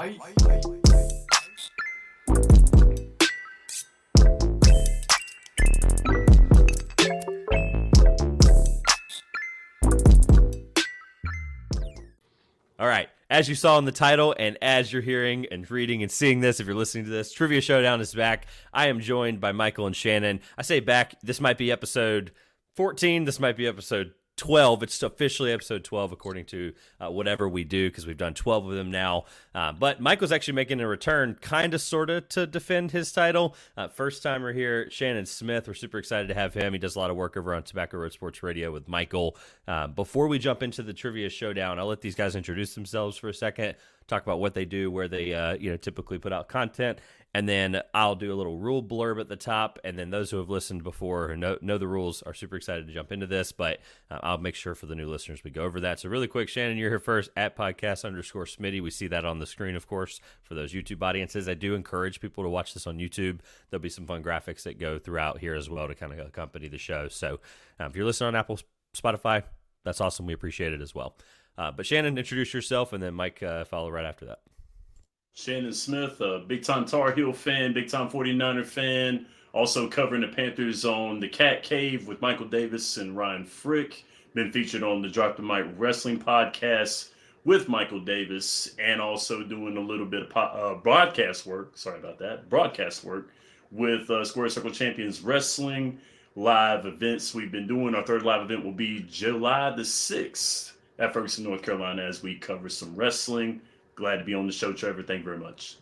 All right. As you saw in the title, and as you're hearing and reading and seeing this, if you're listening to this, Trivia Showdown is back. I am joined by Michael and Shannon. I say back, this might be episode 14. This might be episode 12. It's officially episode 12 according to whatever we do, because we've done 12 of them now. But Michael's actually making a return, kind of, sort of, to defend his title. First timer here, Shannon Smith. We're super excited to have him. He does a lot of work over on Tobacco Road Sports Radio with Michael. Before we jump into the Trivia Showdown, I'll let these guys introduce themselves for a second, talk about what they do, where they typically put out content, and then I'll do a little rule blurb at the top, and then those who have listened before or know the rules are super excited to jump into this, but I'll make sure for the new listeners we go over that. So really quick, Shannon, you're here first, at podcast_Smitty. We see that on the screen, of course, for those YouTube audiences. I do encourage people to watch this on YouTube. There'll be some fun graphics that go throughout here as well to kind of accompany the show. So if you're listening on Apple, Spotify, that's awesome. We appreciate it as well. But Shannon, introduce yourself, and then Mike follow right after that. Shannon Smith, a big-time Tar Heel fan, big-time 49er fan, also covering the Panthers on the Cat Cave with Michael Davis and Ryan Frick. Been featured on the Drop the Mic Wrestling podcast with Michael Davis, and also doing a little bit of broadcast work. Sorry about that. Broadcast work with Square Circle Champions Wrestling live events we've been doing. Our third live event will be July the 6th at Ferguson, North Carolina, as we cover some wrestling. Glad to be on the show, Trevor. Thank you very much.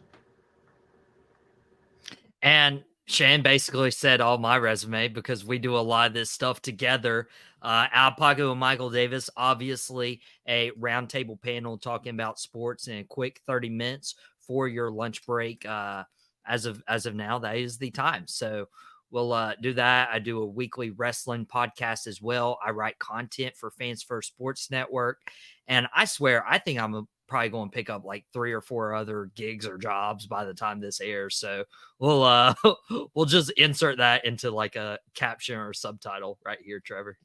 And Shane basically said all my resume, because we do a lot of this stuff together. Out of Pocket with Michael Davis, obviously a roundtable panel talking about sports in a quick 30 minutes for your lunch break. As of now, that is the time. So we'll do that. I do a weekly wrestling podcast as well. I write content for Fans First Sports Network. And I swear, I think I'm probably going to pick up like 3 or 4 other gigs or jobs by the time this airs. So we'll just insert that into like a caption or subtitle right here, Trevor.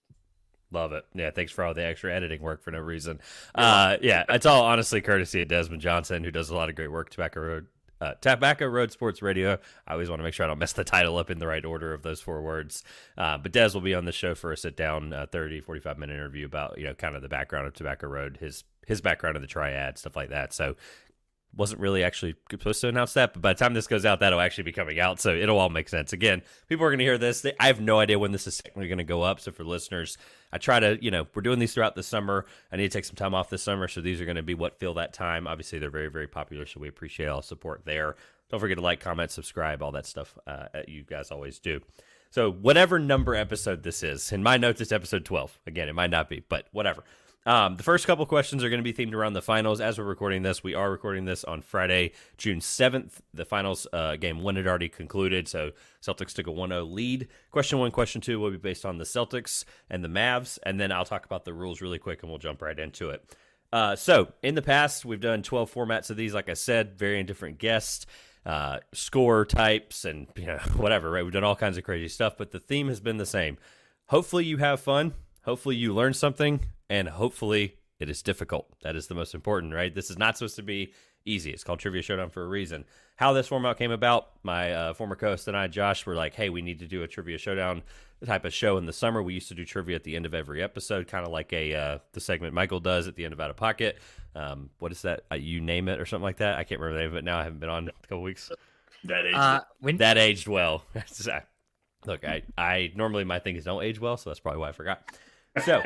Love it. Yeah, thanks for all the extra editing work for no reason. Yeah, it's all honestly courtesy of Desmond Johnson, who does a lot of great work, Tobacco Road Sports Radio. I always want to make sure I don't mess the title up in the right order of those 4 words. But Des will be on the show for a sit-down 45-minute interview about, kind of the background of Tobacco Road, his background in the triad, stuff like that. So wasn't really actually supposed to announce that, but by the time this goes out, that'll actually be coming out, so it'll all make sense. Again, people are going to hear this. I have no idea when this is technically going to go up, so for listeners, I try to, we're doing these throughout the summer. I need to take some time off this summer, so these are going to be what fill that time. Obviously, they're very, very popular, so we appreciate all the support there. Don't forget to like, comment, subscribe, all that stuff you guys always do. So whatever number episode this is, in my notes, it's episode 12. Again, it might not be, but whatever. The first couple questions are going to be themed around the finals. As we're recording this, we are recording this on Friday, June 7th. The finals game 1 had already concluded, so Celtics took a 1-0 lead. Question 1, question 2 will be based on the Celtics and the Mavs, and then I'll talk about the rules really quick, and we'll jump right into it. So in the past, we've done 12 formats of these, like I said, varying different guests, score types, and whatever, right? We've done all kinds of crazy stuff, but the theme has been the same. Hopefully you have fun. Hopefully you learn something. And hopefully it is difficult. That is the most important, right? This is not supposed to be easy. It's called Trivia Showdown for a reason. How this format came about, my former co-host and I, Josh, were like, hey, we need to do a Trivia Showdown type of show in the summer. We used to do trivia at the end of every episode, kind of like the segment Michael does at the end of Out of Pocket. What is that? You Name It or something like that? I can't remember the name of it now. I haven't been on a couple weeks. That aged well. Look, I normally my things don't age well, so that's probably why I forgot. So...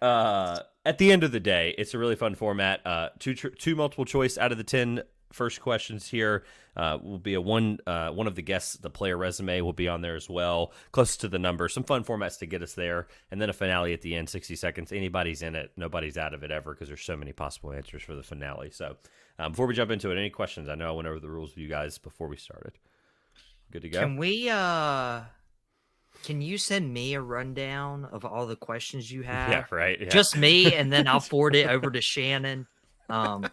at the end of the day, it's a really fun format. Two multiple choice out of the 10 first questions here will be one of the guests. The player resume will be on there as well, close to the number. Some fun formats to get us there, and then a finale at the end, 60 seconds. Anybody's in it, nobody's out of it ever, because there's so many possible answers for the finale. So before we jump into it, any questions? I know I went over the rules with you guys before we started. Good to go. Can we? Can you send me a rundown of all the questions you have? Yeah, right. Yeah. Just me, and then I'll forward it over to Shannon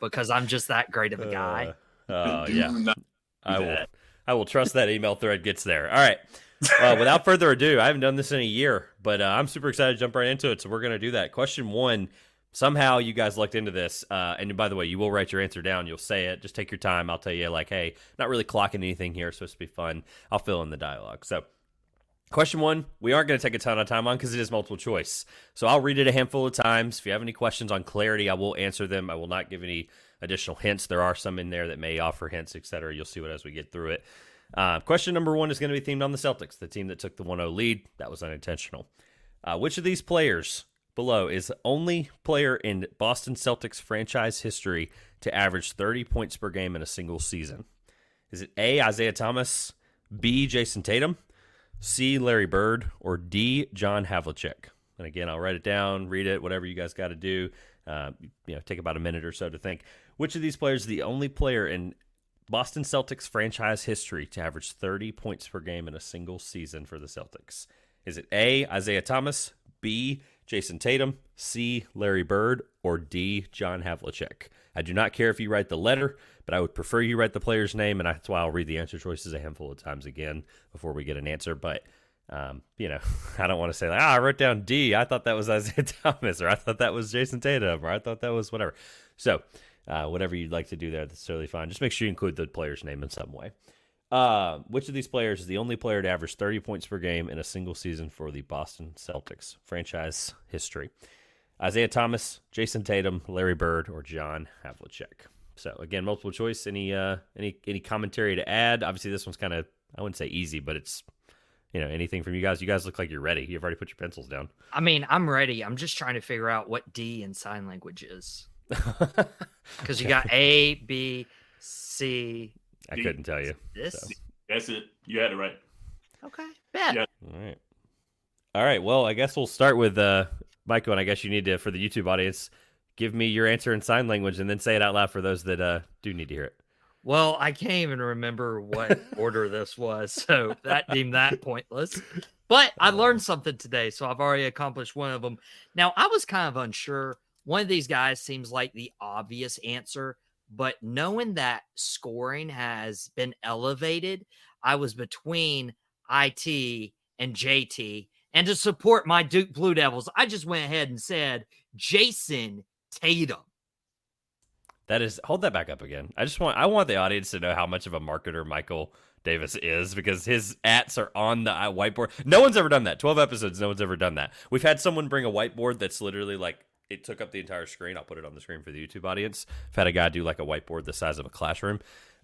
because I'm just that great of a guy. Yeah. I will trust that email thread gets there. All right. Without further ado, I haven't done this in a year, but I'm super excited to jump right into it, so we're going to do that. Question 1, Somehow you guys looked into this, and by the way, you will write your answer down. You'll say it. Just take your time. I'll tell you, like, hey, not really clocking anything here. It's supposed to be fun. I'll fill in the dialogue. So, question 1, we aren't going to take a ton of time on because it is multiple choice. So I'll read it a handful of times. If you have any questions on clarity, I will answer them. I will not give any additional hints. There are some in there that may offer hints, etc. You'll see what as we get through it. Question number 1 is going to be themed on the Celtics, the team that took the 1-0 lead. That was unintentional. Which of these players below is the only player in Boston Celtics franchise history to average 30 points per game in a single season? Is it A, Isaiah Thomas, B, Jason Tatum, C, Larry Bird, or D, John Havlicek? And again, I'll write it down, read it, whatever you guys got to do. Take about a minute or so to think. Which of these players is the only player in Boston Celtics franchise history to average 30 points per game in a single season for the Celtics? Is it A, Isaiah Thomas, B, Jason Tatum, C, Larry Bird, or D, John Havlicek? I do not care if you write the letter, but I would prefer you write the player's name, and that's why I'll read the answer choices a handful of times again before we get an answer. But, I don't want to say, like, I wrote down D. I thought that was Isaiah Thomas, or I thought that was Jason Tatum, or I thought that was whatever. So, whatever you'd like to do there, that's totally fine. Just make sure you include the player's name in some way. Which of these players is the only player to average 30 points per game in a single season for the Boston Celtics franchise history? Isaiah Thomas, Jason Tatum, Larry Bird, or John Havlicek? So again, multiple choice. Any commentary to add? Obviously, this one's kind of, I wouldn't say easy, but it's, anything from you guys. You guys look like you're ready. You've already put your pencils down. I mean, I'm ready. I'm just trying to figure out what D in sign language is. Because you got A, B, C. I couldn't tell you. This? So. That's it. You had it right. Okay. Bet. Yeah. All right. Well, I guess we'll start with Michael, and I guess you need to, for the YouTube audience, give me your answer in sign language and then say it out loud for those that do need to hear it. Well, I can't even remember what order this was, so that deemed that pointless. But I learned something today, so I've already accomplished one of them. Now, I was kind of unsure. One of these guys seems like the obvious answer, but knowing that scoring has been elevated, I was between IT and JT. And to support my Duke Blue Devils, I just went ahead and said Jason Tatum. That is, hold that back up again. I want the audience to know how much of a marketer Michael Davis is, because his ats are on the whiteboard. No one's ever done that. 12 episodes, no one's ever done that. We've had someone bring a whiteboard that's literally like, it took up the entire screen. I'll put it on the screen for the YouTube audience. I've had a guy do like a whiteboard the size of a classroom.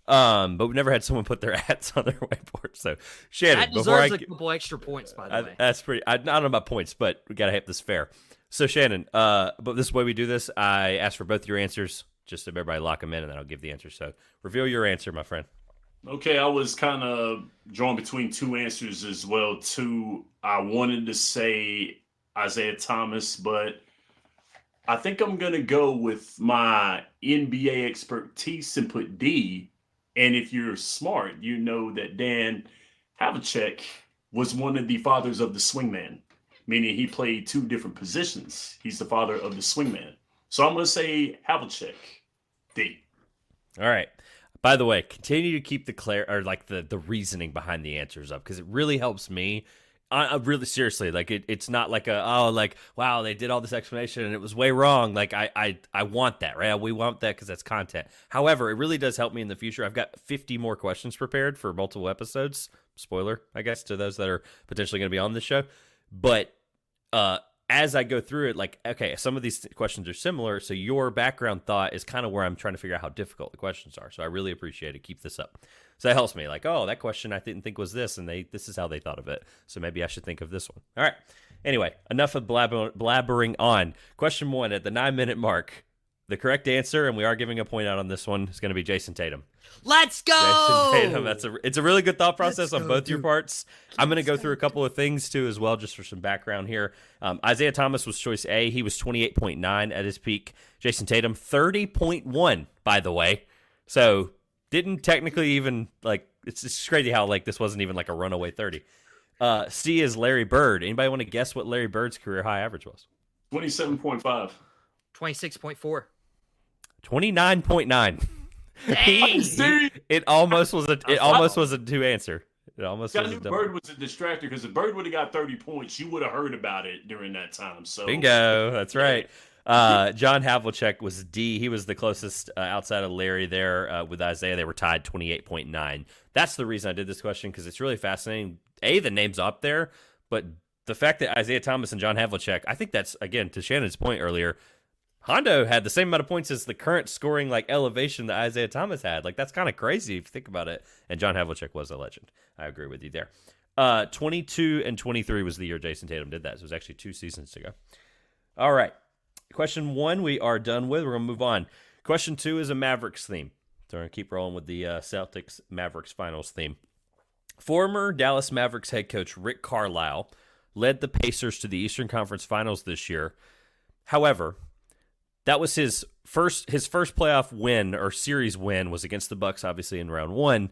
But we've never had someone put their ats on their whiteboard. So, Shannon, that deserves a couple extra points, by the way. That's pretty. I don't know about points, but we got to have this fair. So, Shannon, but this is the way we do this. I ask for both your answers, just so everybody lock them in, and then I'll give the answer. So, reveal your answer, my friend. Okay, I was kind of drawn between two answers as well, too. I wanted to say Isaiah Thomas, but I think I'm going to go with my NBA expertise and put D. And if you're smart, you know that Dan Havlicek was one of the fathers of the swingman, meaning he played two different positions. He's the father of the swingman. So I'm going to say Havlicek, D. All right. By the way, continue to keep the reasoning behind the answers up, because it really helps me. Really seriously, like it's not like wow, they did all this explanation and it was way wrong. Like I want that, right? We want that because that's content. However, it really does help me in the future. I've got 50 more questions prepared for multiple episodes. Spoiler, I guess, to those that are potentially going to be on this show. But as I go through it, like, okay, some of these questions are similar, so your background thought is kind of where I'm trying to figure out how difficult the questions are. So I really appreciate it. Keep this up. So that helps me. Like, oh, that question I didn't think was this, and this is how they thought of it. So maybe I should think of this one. All right. Anyway, enough of blabbering on. Question 1 at the 9-minute mark. The correct answer, and we are giving a point out on this one, is going to be Jason Tatum. Let's go! Jason Tatum. It's a really good thought process on both your parts. I'm going to go through a couple of things, too, as well, just for some background here. Isaiah Thomas was choice A. He was 28.9 at his peak. Jason Tatum, 30.1, by the way. So, didn't technically even, like, it's just crazy how, like, this wasn't even, like, a runaway 30. C is Larry Bird. Anybody want to guess what Larry Bird's career high average was? 27.5. 26.4. 29.9. Dang. It almost was a two answer. It almost I was knew a double. Bird was a distractor, because if Bird would have got 30 points, you would have heard about it during that time. So Bingo. That's right. John Havlicek was D. He was the closest outside of Larry there with Isaiah. They were tied 28.9. That's the reason I did this question, because it's really fascinating. A, the name's up there, but the fact that Isaiah Thomas and John Havlicek, I think that's, again, to Shannon's point earlier, Hondo had the same amount of points as the current scoring elevation that Isaiah Thomas had. That's kind of crazy if you think about it. And John Havlicek was a legend. I agree with you there. 22 and 23 was the year Jason Tatum did that. So it was actually 2 seasons ago. All right. Question 1 we are done with. We're going to move on. Question 2 is a Mavericks theme. So we're going to keep rolling with the Celtics-Mavericks finals theme. Former Dallas Mavericks head coach Rick Carlisle led the Pacers to the Eastern Conference Finals this year. However, that was his first playoff win, or series win, was against the Bucks, obviously, in round 1.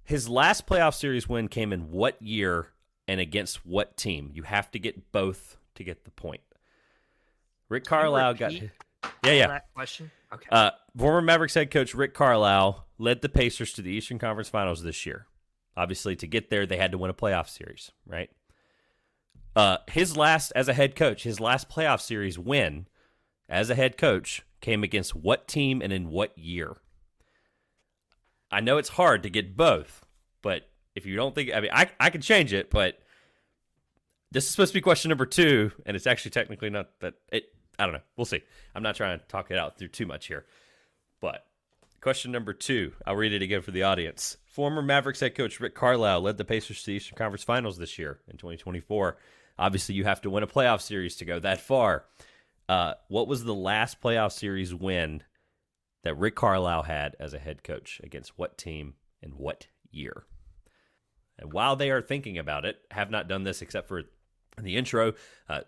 His last playoff series win came in what year and against what team? You have to get both to get the point. Rick Carlisle got... Yeah. That question? Okay. Former Mavericks head coach Rick Carlisle led the Pacers to the Eastern Conference Finals this year. Obviously, to get there, they had to win a playoff series, right? His last playoff series win as a head coach came against what team and in what year? I know it's hard to get both, but if you don't think, I can change it, but this is supposed to be question number 2, and it's actually technically not that. I don't know. We'll see. I'm not trying to talk it out through too much here, but question number 2, I'll read it again for the audience. Former Mavericks head coach Rick Carlisle led the Pacers to the Eastern Conference Finals this year in 2024. Obviously, you have to win a playoff series to go that far. What was the last playoff series win that Rick Carlisle had as a head coach against what team and what year? And while they are thinking about it, have not done this except for in the intro,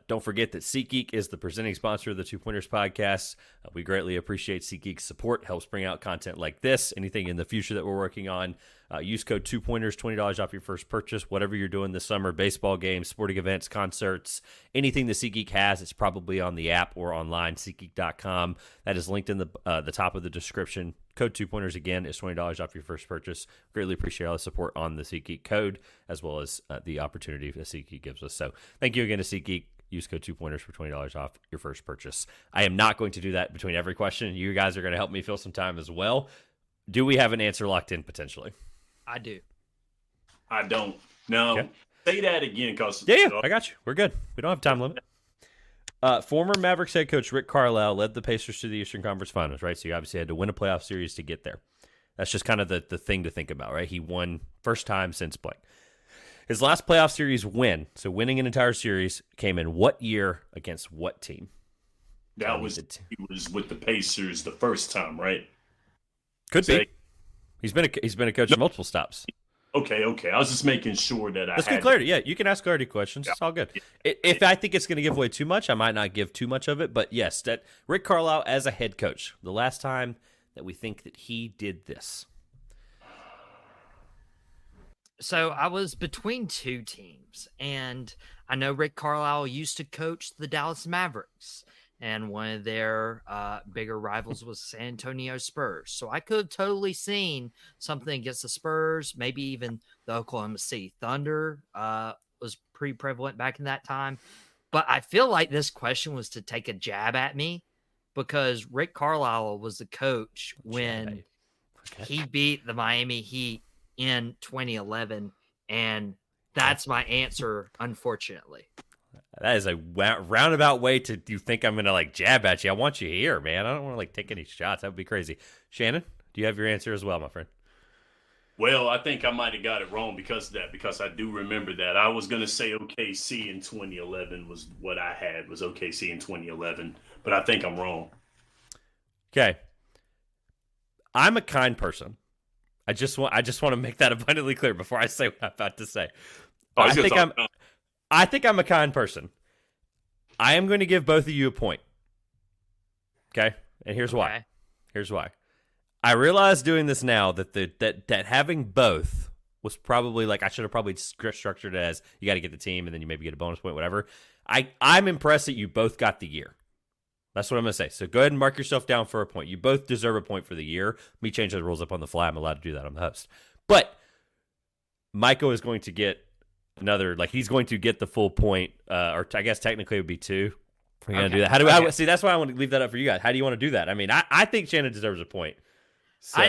don't forget that SeatGeek is the presenting sponsor of the Two Pointers podcast. We greatly appreciate SeatGeek's support. Helps bring out content like this, anything in the future that we're working on. Use code 2Pointers, $20 off your first purchase. Whatever you're doing this summer, baseball games, sporting events, concerts, anything that SeatGeek has, it's probably on the app or online, SeatGeek.com. That is linked in the top of the description. Code 2Pointers, again, is $20 off your first purchase. Greatly appreciate all the support on the SeatGeek code, as well as the opportunity that SeatGeek gives us. So thank you again to SeatGeek. Use code 2Pointers for $20 off your first purchase. I am not going to do that between every question. You guys are going to help me fill some time as well. Do we have an answer locked in potentially? I do. I don't. No. Okay. Say that again, because yeah, I got you. We're good. We don't have time limit. Former Mavericks head coach Rick Carlisle led the Pacers to the Eastern Conference Finals, right? So you obviously had to win a playoff series to get there. That's just kind of the thing to think about, right? He won first time since blank. His last playoff series win, so winning an entire series, came in what year against what team? That was he was with the Pacers the first time, right? Could be. He's been a coach of multiple stops. Okay. I was just making sure that Let's get clarity. Yeah, you can ask clarity questions. Yeah. It's all good. Yeah. If I think it's going to give away too much, I might not give too much of it. But yes, that Rick Carlisle as a head coach, the last time that we think that he did this. So I was between 2 teams, and I know Rick Carlisle used to coach the Dallas Mavericks, and one of their bigger rivals was San Antonio Spurs. So I could have totally seen something against the Spurs, maybe even the Oklahoma City Thunder was pretty prevalent back in that time. But I feel like this question was to take a jab at me, because Rick Carlisle was the coach when he beat the Miami Heat in 2011, and that's my answer, unfortunately. That is a roundabout way to you think I'm going to jab at you. I want you here, man. I don't want to take any shots. That would be crazy. Shannon, do you have your answer as well, my friend? Well, I think I might have got it wrong because of that, because I do remember that. I was going to say OKC in 2011 was what I had, was OKC in 2011, but I think I'm wrong. Okay. I'm a kind person. I just want to make that abundantly clear before I say what I'm about to say. I think I'm a kind person. I am going to give both of you a point. Okay? And here's why. Here's why. I realize doing this now that that having both was probably I should have probably structured it as you got to get the team and then you maybe get a bonus point, whatever. I'm impressed that you both got the year. That's what I'm going to say. So go ahead and mark yourself down for a point. You both deserve a point for the year. Me change the rules up on the fly. I'm allowed to do that. I'm the host. But Michael is going to get another, he's going to get the full point, or I guess technically it would be 2. We're going to do that. How do I see? That's why I want to leave that up for you guys. How do you want to do that? I mean, I think Shannon deserves a point. So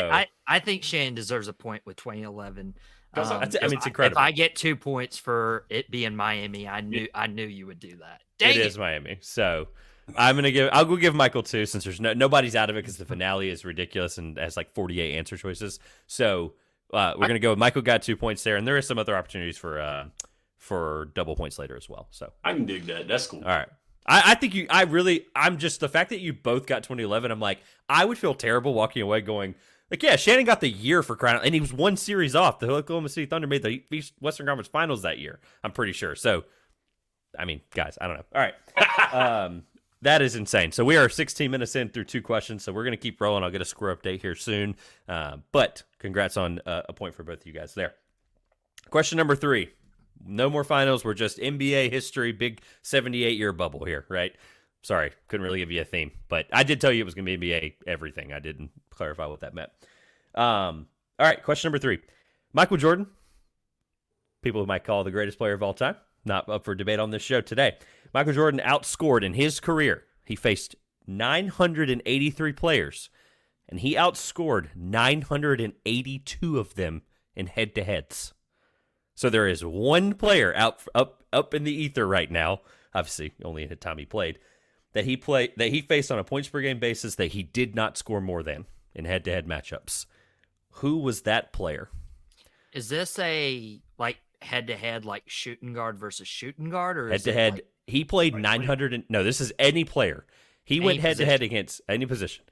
I think Shannon deserves a point with 2011. I mean, it's incredible. If I get 2 points for it being Miami, I knew you would do that. Dang it is Miami. So I'll go give Michael 2 since there's nobody's out of it because the finale is ridiculous and has like 48 answer choices. So we're going to go with Michael got 2 points there, and there is some other opportunities for double points later as well. So I can dig that. That's cool. All right. I think I'm just the fact that you both got 2011. I'm like, I would feel terrible walking away going like, yeah, Shannon got the year for crying out, and he was one series off. The Oklahoma City Thunder made the Western Conference Finals that year. I'm pretty sure. So, I mean, guys, I don't know. All right. That is insane. So we are 16 minutes in through 2 questions. So we're going to keep rolling. I'll get a score update here soon. But congrats on a point for both of you guys there. Question number 3. No more finals. We're just NBA history, big 78-year bubble here, right? Sorry, couldn't really give you a theme, but I did tell you it was going to be NBA everything. I didn't clarify what that meant. All right, question number 3. Michael Jordan, people might call the greatest player of all time, not up for debate on this show today. Michael Jordan outscored in his career. He faced 983 players, and he outscored 982 of them in head-to-heads. So there is one player up in the ether right now, obviously only in the time he played, that he faced on a points per game basis that he did not score more than in head-to-head matchups. Who was that player? Is this a like head-to-head like shooting guard versus shooting guard, or head-to-head? Like, he played 900. No, this is any player. He went head-to-head against any position.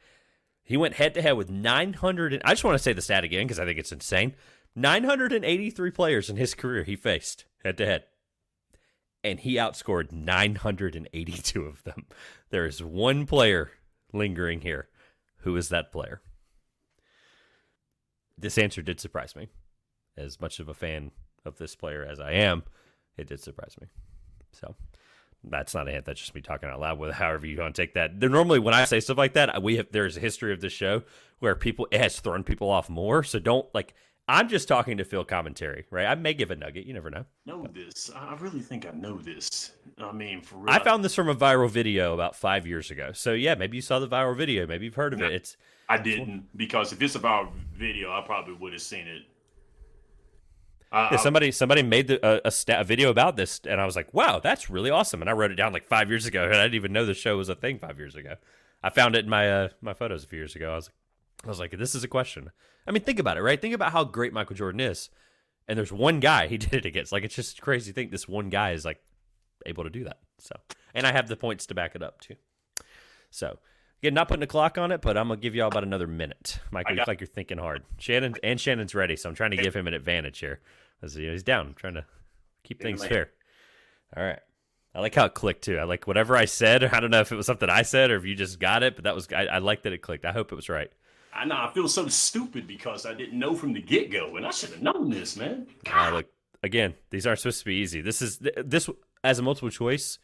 He went head-to-head with 900. I just want to say the stat again because I think it's insane. 983 players in his career he faced head-to-head, and he outscored 982 of them. There is one player lingering here. Who is that player? This answer did surprise me. As much of a fan of this player as I am, it did surprise me. So that's not a hint. That's just me talking out loud with however you want to take that. Normally when I say stuff like that, there's a history of this show where it has thrown people off more. So don't I'm just talking to fill commentary, right? I may give a nugget. You never know. I really think I know this. I mean, for real. I found this from a viral video about 5 years ago. So, yeah, maybe you saw the viral video. Maybe you've heard of it. I didn't, because if it's a viral video, I probably would have seen it. Somebody made a video about this, and I was like, wow, that's really awesome. And I wrote it down like 5 years ago, and I didn't even know the show was a thing 5 years ago. I found it in my photos a few years ago. I was like, this is a question. I mean, think about it, right? Think about how great Michael Jordan is. And there's one guy he did it against. Like, it's just crazy to think this one guy is, like, able to do that. So, and I have the points to back it up, too. So, again, not putting a clock on it, but I'm going to give you all about another minute. Michael, you look like you're thinking hard. Shannon's ready, so I'm trying to give him an advantage here. He's down. I'm trying to keep things fair. All right. I like how it clicked, too. I like whatever I said. I don't know if it was something I said or if you just got it, but I like that it clicked. I hope it was right. I know. I feel so stupid because I didn't know from the get-go, and I should have known this, man. Look, again, these aren't supposed to be easy. This as a multiple choice.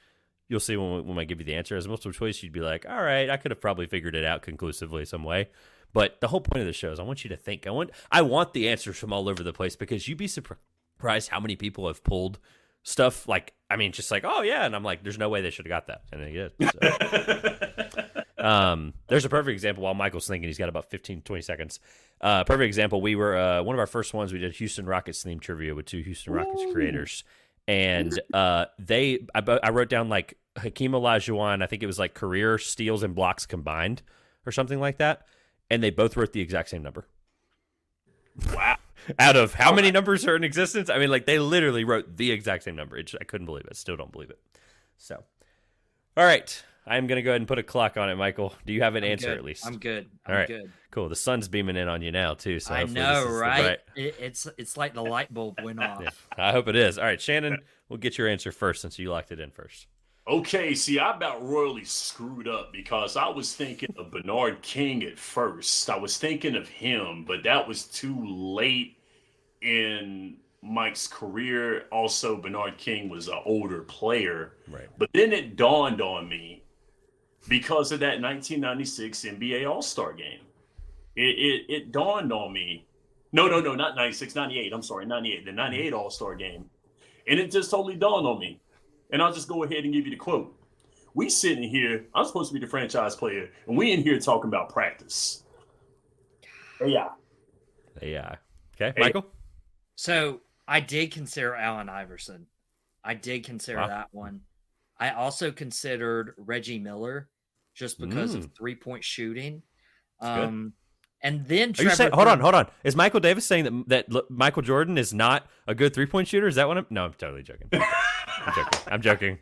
You'll see when I give you the answer. As a multiple choice, you'd be like, all right, I could have probably figured it out conclusively some way. But the whole point of the show is I want you to think. I want the answers from all over the place because you'd be surprised how many people have pulled stuff like, I mean, just like, oh, yeah. And I'm like, there's no way they should have got that. And they did. So. There's a perfect example while Michael's thinking. He's got about 15, 20 seconds. Perfect example. We were one of our first ones. We did Houston Rockets themed trivia with 2 Houston Rockets creators. And I wrote down like Hakeem Olajuwon. I think it was like career steals and blocks combined or something like that. And they both wrote the exact same number. Wow. Out of how many numbers are in existence? I mean, like they literally wrote the exact same number. I couldn't believe it. Still don't believe it. So, all right. I'm going to go ahead and put a clock on it, Michael. Do you have an answer at least? I'm good. All right. Good. Cool. The sun's beaming in on you now, too. So I know, right? It's like the light bulb went off. Yeah, I hope it is. All right, Shannon, we'll get your answer first since you locked it in first. Okay, see, I about royally screwed up because I was thinking of Bernard King at first. I was thinking of him, but that was too late in Mike's career. Also, Bernard King was an older player. Right. But then it dawned on me because of that 1996 NBA All-Star game. It dawned on me. No, not 96, 98. I'm sorry, 98. The 98 All-Star game. And it just totally dawned on me. And I'll just go ahead and give you the quote. We sitting here, I'm supposed to be the franchise player, and we in here talking about practice. AI. AI. Okay, Michael? So I did consider Allen Iverson. I did consider that one. I also considered Reggie Miller just because of 3-point shooting. And then Are you saying, hold on. Is Michael Davis saying that Michael Jordan is not a good 3-point shooter? Is that what No, I'm totally joking. I'm joking.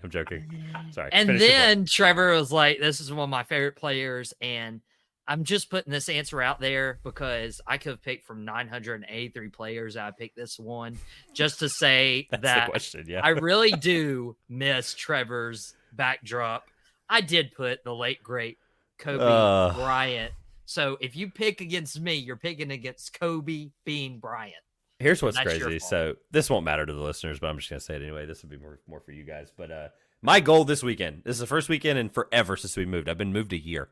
Sorry. And then Trevor was like, this is one of my favorite players. And I'm just putting this answer out there because I could have picked from 983 players. I picked this one just to say that the question, yeah. I really do miss Trevor's backdrop. I did put the late, great Kobe Bryant. So if you pick against me, you're picking against Kobe Bean Bryant. Here's what's crazy. So this won't matter to the listeners, but I'm just going to say it anyway. This will be more for you guys. But my goal this weekend, this is the first weekend in forever since we moved. I've been moved a year,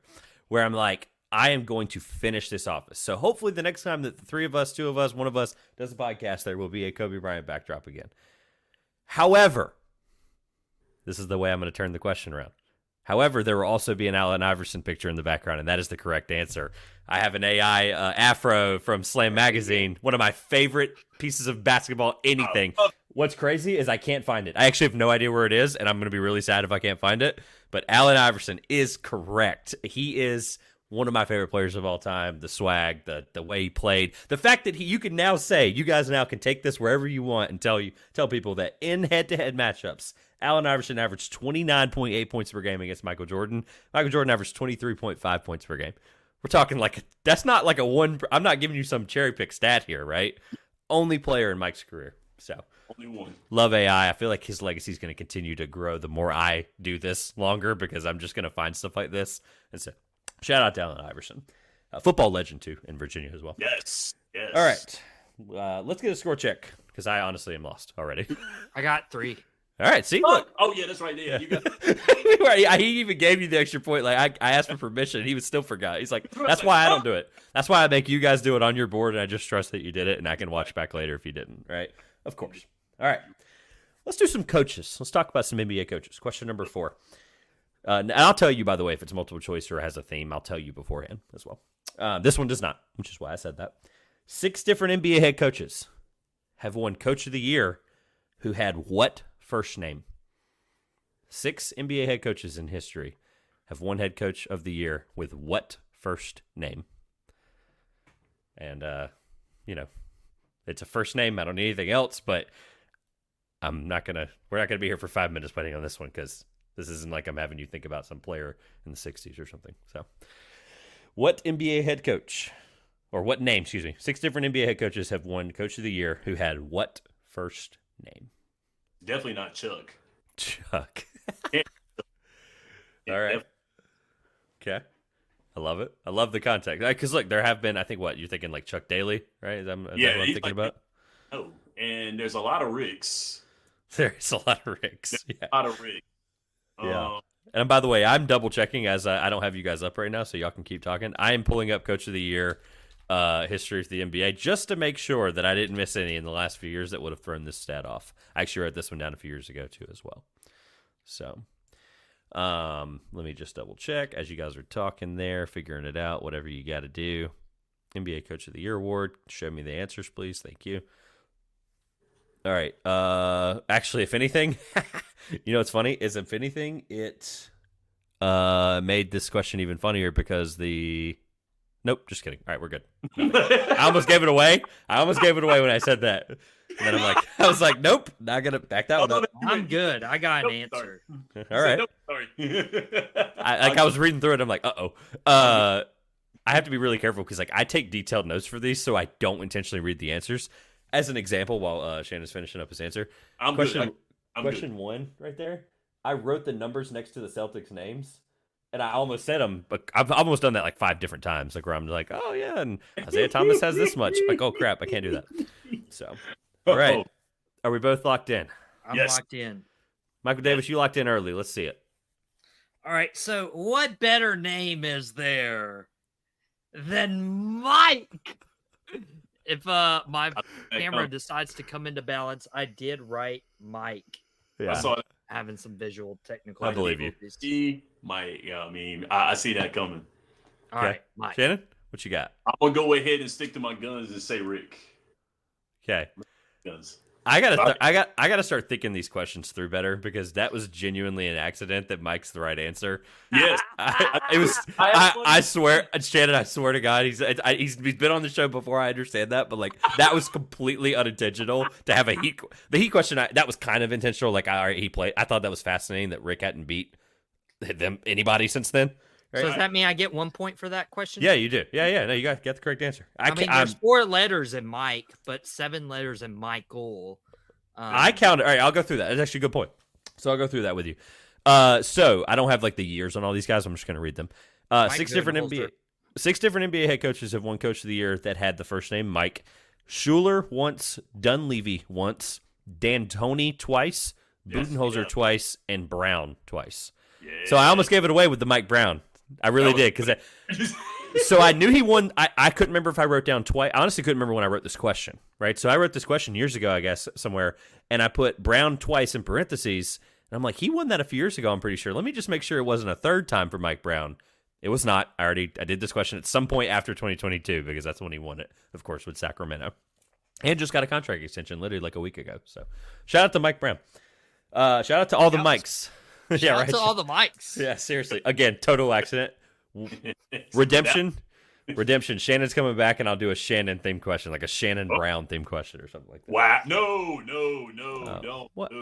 where I'm like, I am going to finish this office. So hopefully the next time that the three of us, two of us, one of us does a podcast, there will be a Kobe Bryant backdrop again. However, this is the way I'm going to turn the question around. However, there will also be an Allen Iverson picture in the background, and that is the correct answer. I have an AI afro from Slam Magazine, one of my favorite pieces of basketball anything. What's crazy is I can't find it. I actually have no idea where it is, and I'm going to be really sad if I can't find it. But Allen Iverson is correct. He is one of my favorite players of all time. The swag, the way he played, the fact that you can now say, you guys now can take this wherever you want and tell people that in head-to-head matchups, Allen Iverson averaged 29.8 points per game against Michael Jordan. Michael Jordan averaged 23.5 points per game. We're talking that's not like a one. I'm not giving you some cherry pick stat here, right? Only player in Mike's career. So only one. Love AI. I feel like his legacy is going to continue to grow the more I do this longer, because I'm just going to find stuff like this. And so shout out to Allen Iverson. Football legend, too, in Virginia as well. Yes. All right. Let's get a score check, because I honestly am lost already. I got 3. All right, see, look. Oh, yeah, that's right there. You got he even gave you the extra point. Like, I asked for permission, and he still forgot. He's like, that's why I don't do it. That's why I make you guys do it on your board, and I just trust that you did it, and I can watch back later if you didn't, right? Of course. All right. Let's do some coaches. Let's talk about some NBA coaches. Question number 4. And I'll tell you, by the way, if it's multiple choice or has a theme, I'll tell you beforehand as well. This one does not, which is why I said that. 6 different NBA head coaches have won Coach of the Year who had what first name? 6 NBA head coaches in history have won Head Coach of the Year with what first name? And, it's a first name. I don't need anything else, but we're not going to be here for 5 minutes waiting on this one, because this isn't like I'm having you think about some player in the 60s or something. So what NBA head coach, or what name, 6 different NBA head coaches have won Coach of the Year who had what first name? Definitely not Chuck. Chuck. All right. Okay. I love it. I love the context. Because, look, there have been, I think, you're thinking like Chuck Daly, right? Is that what I'm thinking about? Oh, and there's a lot of Ricks. There's a lot of Ricks. A lot of Ricks. Yeah. And by the way, I'm double checking as I don't have you guys up right now, so y'all can keep talking. I am pulling up Coach of the Year history of the NBA just to make sure that I didn't miss any in the last few years that would have thrown this stat off. I actually wrote this one down a few years ago too as well. So let me just double check as you guys are talking there, figuring it out, whatever you got to do. NBA Coach of the Year award. Show me the answers, please. Thank you. All right. Actually, if anything, you know what's funny is if anything, it made this question even funnier because Nope, just kidding. All right, we're good. I almost gave it away. When I said that. And then I was like, nope, not gonna back that one up. I'm good. I got an answer. All right. Nope, sorry. I was reading through it. I'm like, I have to be really careful because I take detailed notes for these, so I don't intentionally read the answers. As an example, while Shannon's finishing up his answer, question 1 right there. I wrote the numbers next to the Celtics' names. And I almost said them, but I've almost done that like 5 different times. Like where I'm like, oh yeah, and Isaiah Thomas has this much. Like, oh crap, I can't do that. So, all right, are we both locked in? I'm locked in. Michael Davis, you locked in early. Let's see it. All right. So, what better name is there than Mike? If my camera decides to come into balance, I did write Mike. Yeah. I saw having some visual technical. I believe you. He might. Yeah, I mean, I see that coming. All right, Mike. Shannon, what you got? I'm gonna go ahead and stick to my guns and say Rick. Okay. Guns. I gotta start thinking these questions through better because that was genuinely an accident that Mike's the right answer. Yes, I swear, Shannon. I swear to God, he's been on the show before. I understand that, but like that was completely unintentional to have the heat question. That was kind of intentional. Like, all right, he played. I thought that was fascinating that Rick hadn't beat anybody since then. Right? So does that mean I get 1 point for that question? Yeah, you do. Yeah. No, you got the correct answer. I mean, there's 4 letters in Mike, but 7 letters in Michael. I counted. All right, I'll go through that. That's actually a good point. So I'll go through that with you. So I don't have like the years on all these guys. I'm just going to read them. 6 different NBA head coaches have won Coach of the Year that had the first name Mike. Schuler once, Dunleavy once, D'Antoni twice, Budenholzer twice, and Brown twice. Yeah. So I almost gave it away with the Mike Brown. I really did because so I knew he won. I couldn't remember if I wrote down twice. I honestly couldn't remember when I wrote this question, right? So I wrote this question years ago, I guess, somewhere, and I put Brown twice in parentheses, and I'm like, he won that a few years ago, I'm pretty sure. Let me just make sure it wasn't a third time for Mike Brown. It was not. I did this question at some point after 2022 because that's when he won it, of course, with Sacramento. And just got a contract extension literally like a week ago. So shout out to Mike Brown. Shout out to all the Mikes. Shout out to all the Mikes. Yeah, seriously. Again, total accident. Redemption. Shannon's coming back, and I'll do a Shannon themed question, like a Shannon Brown themed question or something like that. Wow! No, don't. What?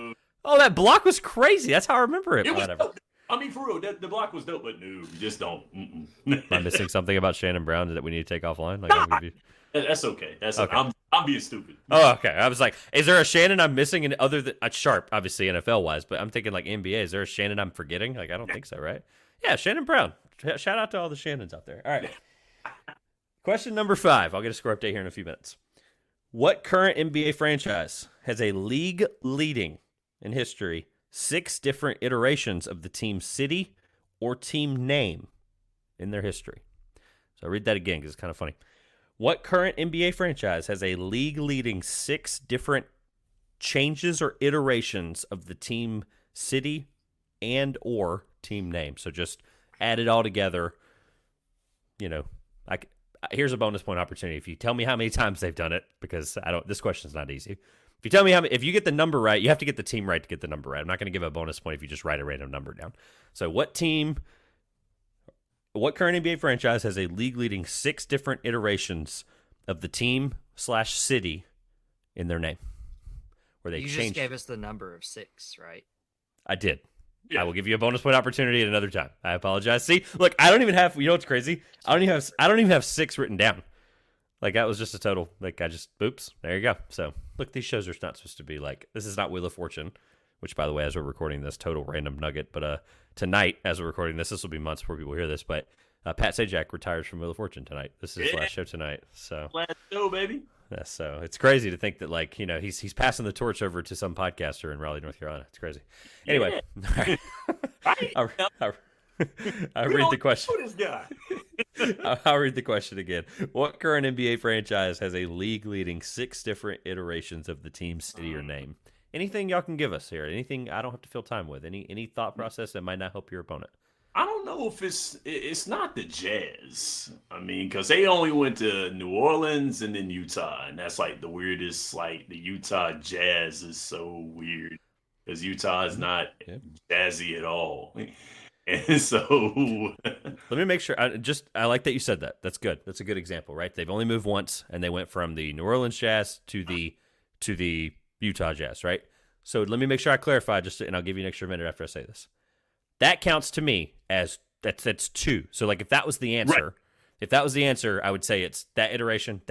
Oh, that block was crazy. That's how I remember it. Whatever. Dope. I mean, for real, the block was dope, but no, just don't. Am I missing something about Shannon Brown that we need to take offline? Like, that's okay. That's okay. Okay. I'm being stupid. Oh, okay. I was like, is there a Shannon I'm missing? In other than Sharp, obviously NFL wise, but I'm thinking like NBA. Is there a Shannon I'm forgetting? Like, I don't think so, right? Yeah, Shannon Brown. Shout out to all the Shannons out there. All right. Question number 5. I'll get a score update here in a few minutes. What current NBA franchise has a league leading in history 6 different iterations of the team city or team name in their history? So I'll read that again because it's kind of funny. What current NBA franchise has a league leading 6 different changes or iterations of the team city and or team name? So just add it all together. You know, here's a bonus point opportunity. If you tell me how many times they've done it, because this question's not easy. If you tell me if you get the number right, you have to get the team right to get the number right. I'm not going to give a bonus point if you just write a random number down. So what current NBA franchise has a league leading 6 different iterations of the team/city in their name? Where they just gave us the number of 6, right? I did. Yeah. I will give you a bonus point opportunity at another time. I apologize. See, look, I don't even have. You know what's crazy? I don't even have 6 written down. Like that was just a total. Like oops. There you go. So look, these shows are not supposed to be like. This is not Wheel of Fortune, which by the way, as we're recording this, total random nugget. But tonight, as we're recording this will be months before people hear this. But Pat Sajak retires from Wheel of Fortune tonight. This is his last show tonight. So last show, baby. Yeah, so it's crazy to think that like he's passing the torch over to some podcaster in Raleigh, North Carolina. It's crazy. Anyway, yeah. I'll read the question. This guy. I'll read the question again. What current NBA franchise has a league-leading 6 different iterations of the team, city, or name? Anything y'all can give us here? Anything I don't have to fill time with? Any thought process that might not help your opponent? I don't know if it's not the Jazz. I mean, because they only went to New Orleans and then Utah, and that's like the weirdest. Like the Utah Jazz is so weird because Utah is not jazzy at all. And so let me make sure. I like that you said that. That's good. That's a good example, right? They've only moved once, and they went from the New Orleans Jazz to the Utah Jazz, right? So let me make sure I clarify. And I'll give you an extra minute after I say this. That counts to me as that's 2. So like if that was the answer, I would say it's that iteration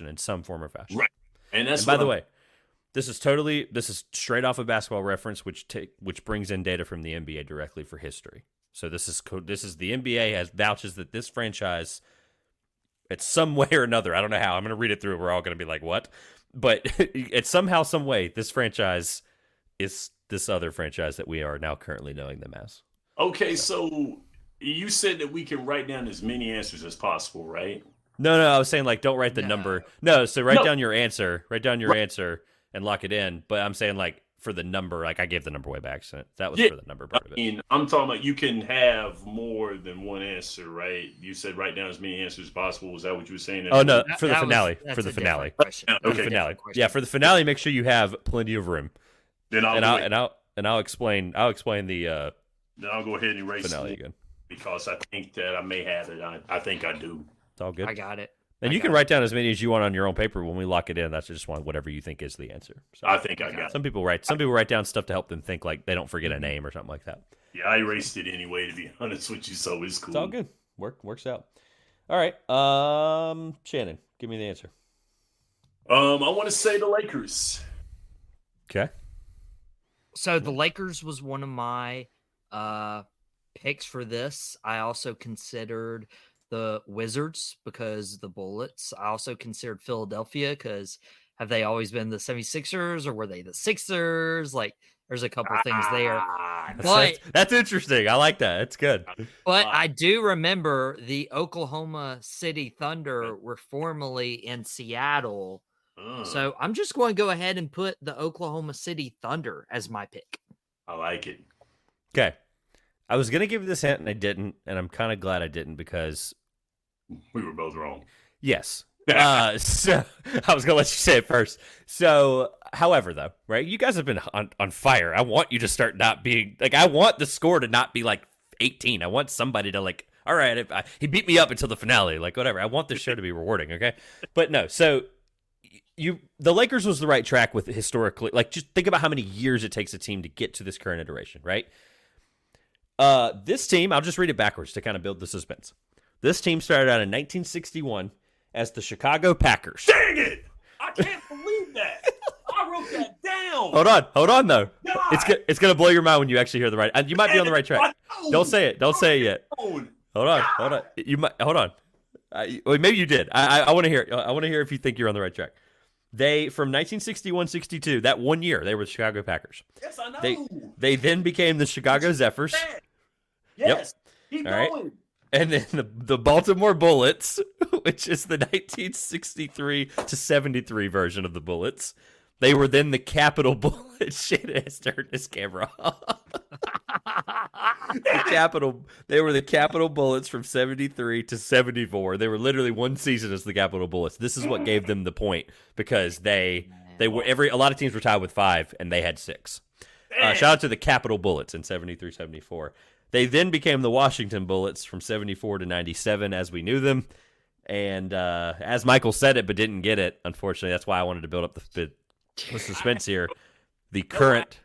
in some form or fashion. Right. And by the way, this is straight off of Basketball Reference, which brings in data from the NBA directly for history. So this is the NBA vouches that this franchise, it's some way or another. I don't know how. I'm going to read it through. We're all going to be like, what? But it's somehow, some way, this franchise is this other franchise that we are now currently knowing them as. Okay, so you said that we can write down as many answers as possible, right? No, I was saying like don't write the number. No, so write down your answer. Write down your answer and lock it in. But I'm saying like for the number. Like I gave the number way by accident. That was Yeah. for the number part of it. I mean, I'm talking about you can have more than one answer, right? You said write down as many answers as possible. Is that what you were saying? Oh no, That- for the that was- finale. that's For the a finale. different question. Okay. For the Okay. finale. Question. Yeah, for the finale, make sure you have plenty of room. Then I'll explain the then I'll go ahead and erase finale it again. because I think that I may have it. I think I do. It's all good. I got it. And you can write down as many as you want on your own paper. When we lock it in, that's just whatever you think is the answer. So I think I got it. some people write down stuff to help them think like they don't forget a name or something like that. Yeah, I erased it anyway, to be honest with you, so it's cool. It's all good. Works out. All right. Shannon, give me the answer. I want to say the Lakers. Okay. So the Lakers was one of my picks for this. I also considered the Wizards because the Bullets. I also considered Philadelphia because have they always been the 76ers or were they the Sixers? Like there's a couple things there. But That's interesting. I like that. It's good. But I do remember the Oklahoma City Thunder were formerly in Seattle. So I'm just going to go ahead and put the Oklahoma City Thunder as my pick. I like it. Okay. I was gonna give you this hint and I didn't, and I'm kind of glad I didn't because We were both wrong. yes. So I was gonna let you say it first. So, however, though, right? You guys have been on fire. I want you to start not being like. I want the score to not be like 18. I want somebody to like. All right, he beat me up until the finale. Like whatever. I want this show to be rewarding. Okay, but no. So the Lakers was the right track with historically. Like just think about how many years it takes a team to get to this current iteration, right? This team, I'll just read it backwards to kind of build the suspense. This team started out in 1961 as the Chicago Packers. Dang it! I can't believe that. I wrote that down. Hold on though. God. It's gonna blow your mind when you actually hear the right. You might be on the right track. Don't say it. Don't say it yet. Hold on. You might hold on. Well, maybe you did. I want to hear. I want to hear if you think you're on the right track. They from 1961-62, that 1 year, they were the Chicago Packers. Yes, I know. They then became the Chicago Zephyrs. Yes. Yep. Keep All right. going. And then the Baltimore Bullets, which is the 1963-73 version of the Bullets. They were then the Capitol Bullets. Shit has turned his camera off. They were the Capitol Bullets from 73 to 74. They were literally one season as the Capitol Bullets. This is what gave them the point because they were a lot of teams were tied with 5 and they had 6. Shout out to the Capitol Bullets in 73-74. They then became the Washington Bullets from 74 to 97 as we knew them. And as Michael said it but didn't get it, unfortunately, that's why I wanted to build up the suspense here. The current...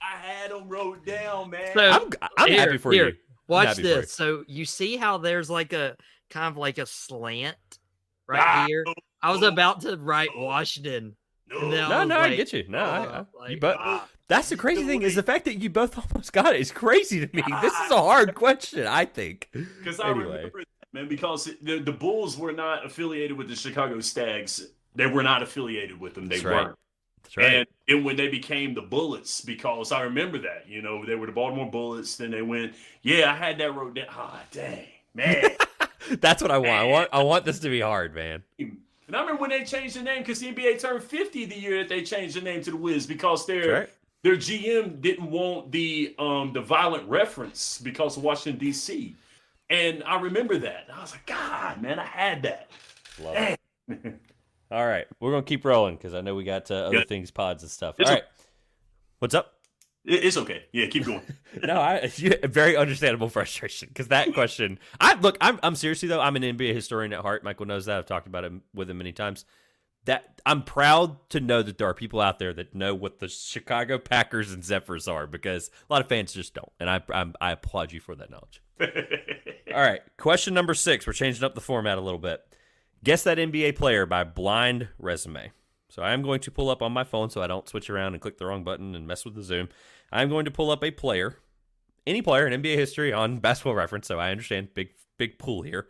I had them wrote down, man. So, I'm happy for you. Watch this. So you see how there's like a kind of like a slant here? I was about to write Washington. I get you. That's the crazy thing is the fact that you both almost got it is crazy to me. This is a hard question, I think. Because I remember that, man, because the Bulls were not affiliated with the Chicago Stags. They were not affiliated with them. They weren't. That's right. And when they became the Bullets, because I remember that, they were the Baltimore Bullets. Then they went, I had that wrote down. Ah, dang, man. That's what I want. I want this to be hard, man. And I remember when they changed the name because the NBA turned 50 the year that they changed the name to the Wiz because their GM didn't want the violent reference because of Washington, D.C. And I remember that. I was like, God, man, I had that. Love it. All right. We're going to keep rolling because I know we got other things, pods and stuff. All right. What's up? It's okay. Yeah, keep going. No, very understandable frustration because that question. I'm seriously though. I'm an NBA historian at heart. Michael knows that. I've talked about it with him many times. That I'm proud to know that there are people out there that know what the Chicago Packers and Zephyrs are because a lot of fans just don't, and I applaud you for that knowledge. All right, question number 6. We're changing up the format a little bit. Guess that NBA player by blind resume. So I am going to pull up on my phone so I don't switch around and click the wrong button and mess with the Zoom. I'm going to pull up a player, any player in NBA history on Basketball Reference, so I understand big pool here.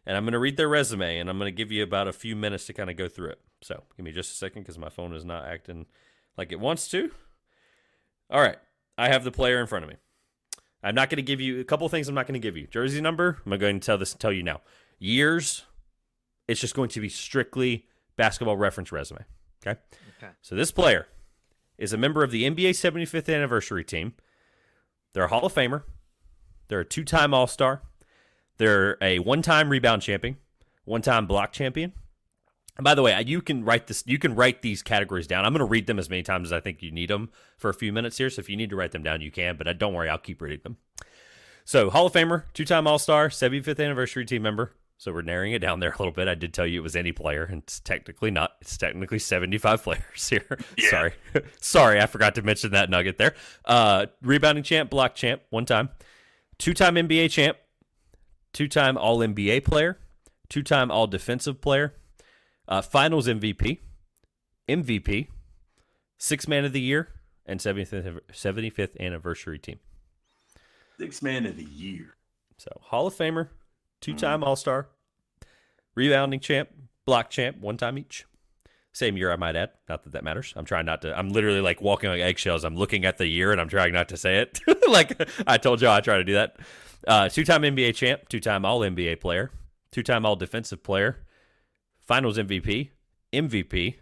And I'm going to read their resume, and I'm going to give you about a few minutes to kind of go through it. So give me just a second because my phone is not acting like it wants to. All right. I have the player in front of me. I'm not going to give you a couple things. I'm not going to give you jersey number. I'm going to tell you now. Years. It's just going to be strictly Basketball Reference resume. Okay. So this player is a member of the NBA 75th anniversary team. They're a Hall of Famer. They're a 2-time All-Star. They're a 1-time rebound champion, 1-time block champion. And by the way, you can write this. You can write these categories down. I'm going to read them as many times as I think you need them for a few minutes here. So if you need to write them down, you can. But don't worry, I'll keep reading them. So Hall of Famer, 2-time All-Star, 75th anniversary team member. So we're narrowing it down there a little bit. I did tell you it was any player, and it's technically not. It's technically 75 players here. Yeah. Sorry, I forgot to mention that nugget there. Rebounding champ, block champ, 1 time. 2-time NBA champ, 2-time All-NBA player, 2-time All-Defensive player, Finals MVP, MVP, 6th Man of the Year, and 75th anniversary team. 6th Man of the Year. So Hall of Famer, 2-time All-Star, rebounding champ, block champ, 1 time each. Same year, I might add. Not that that matters. I'm trying not to. I'm literally like walking on eggshells. I'm looking at the year and I'm trying not to say it. Like I told you, I try to do that. 2-time NBA champ, 2-time All-NBA player, 2-time All-Defensive player, Finals MVP, MVP,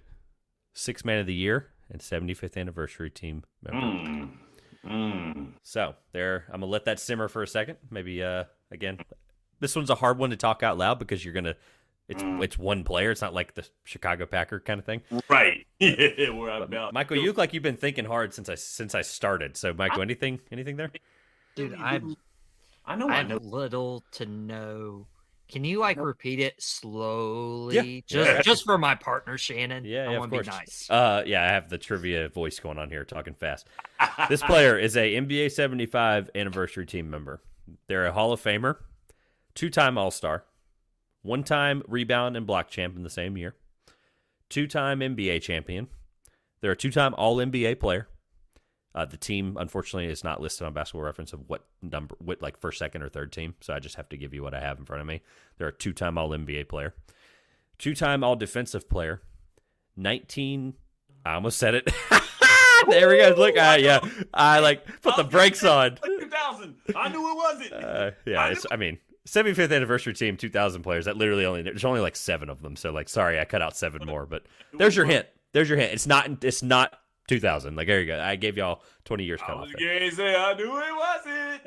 6th Man of the Year, and 75th anniversary team member. So there, I'm gonna let that simmer for a second. Maybe again, this one's a hard one to talk out loud because you're gonna. It's one player. It's not like the Chicago Packer kind of thing, right? Yeah, where I'm about. Michael, you look like you've been thinking hard since I started. So, Michael, anything there? Dude, I know little to no. Can you repeat it slowly? Yeah. Just for my partner Shannon. Yeah, I want of to be course. nice. Yeah, I have the trivia voice going on here, talking fast. This player is a NBA 75 anniversary team member. They're a Hall of Famer, 2-time All-Star, 1-time rebound and block champ in the same year, 2-time NBA champion. They're a 2-time All-NBA player. The team, unfortunately, is not listed on Basketball Reference of what number, what first, second, or third team. So I just have to give you what I have in front of me. They're a 2-time All-NBA player, 2-time All-Defensive player, 19. I almost said it. There we go. Look, I put the brakes on. 2000. I knew it wasn't. Yeah, 75th anniversary team, 2,000 players. That literally there's only 7 of them. So sorry, I cut out 7 more. But there's your hint. It's not 2000. There you go. I gave y'all 20 years cut off there. I knew it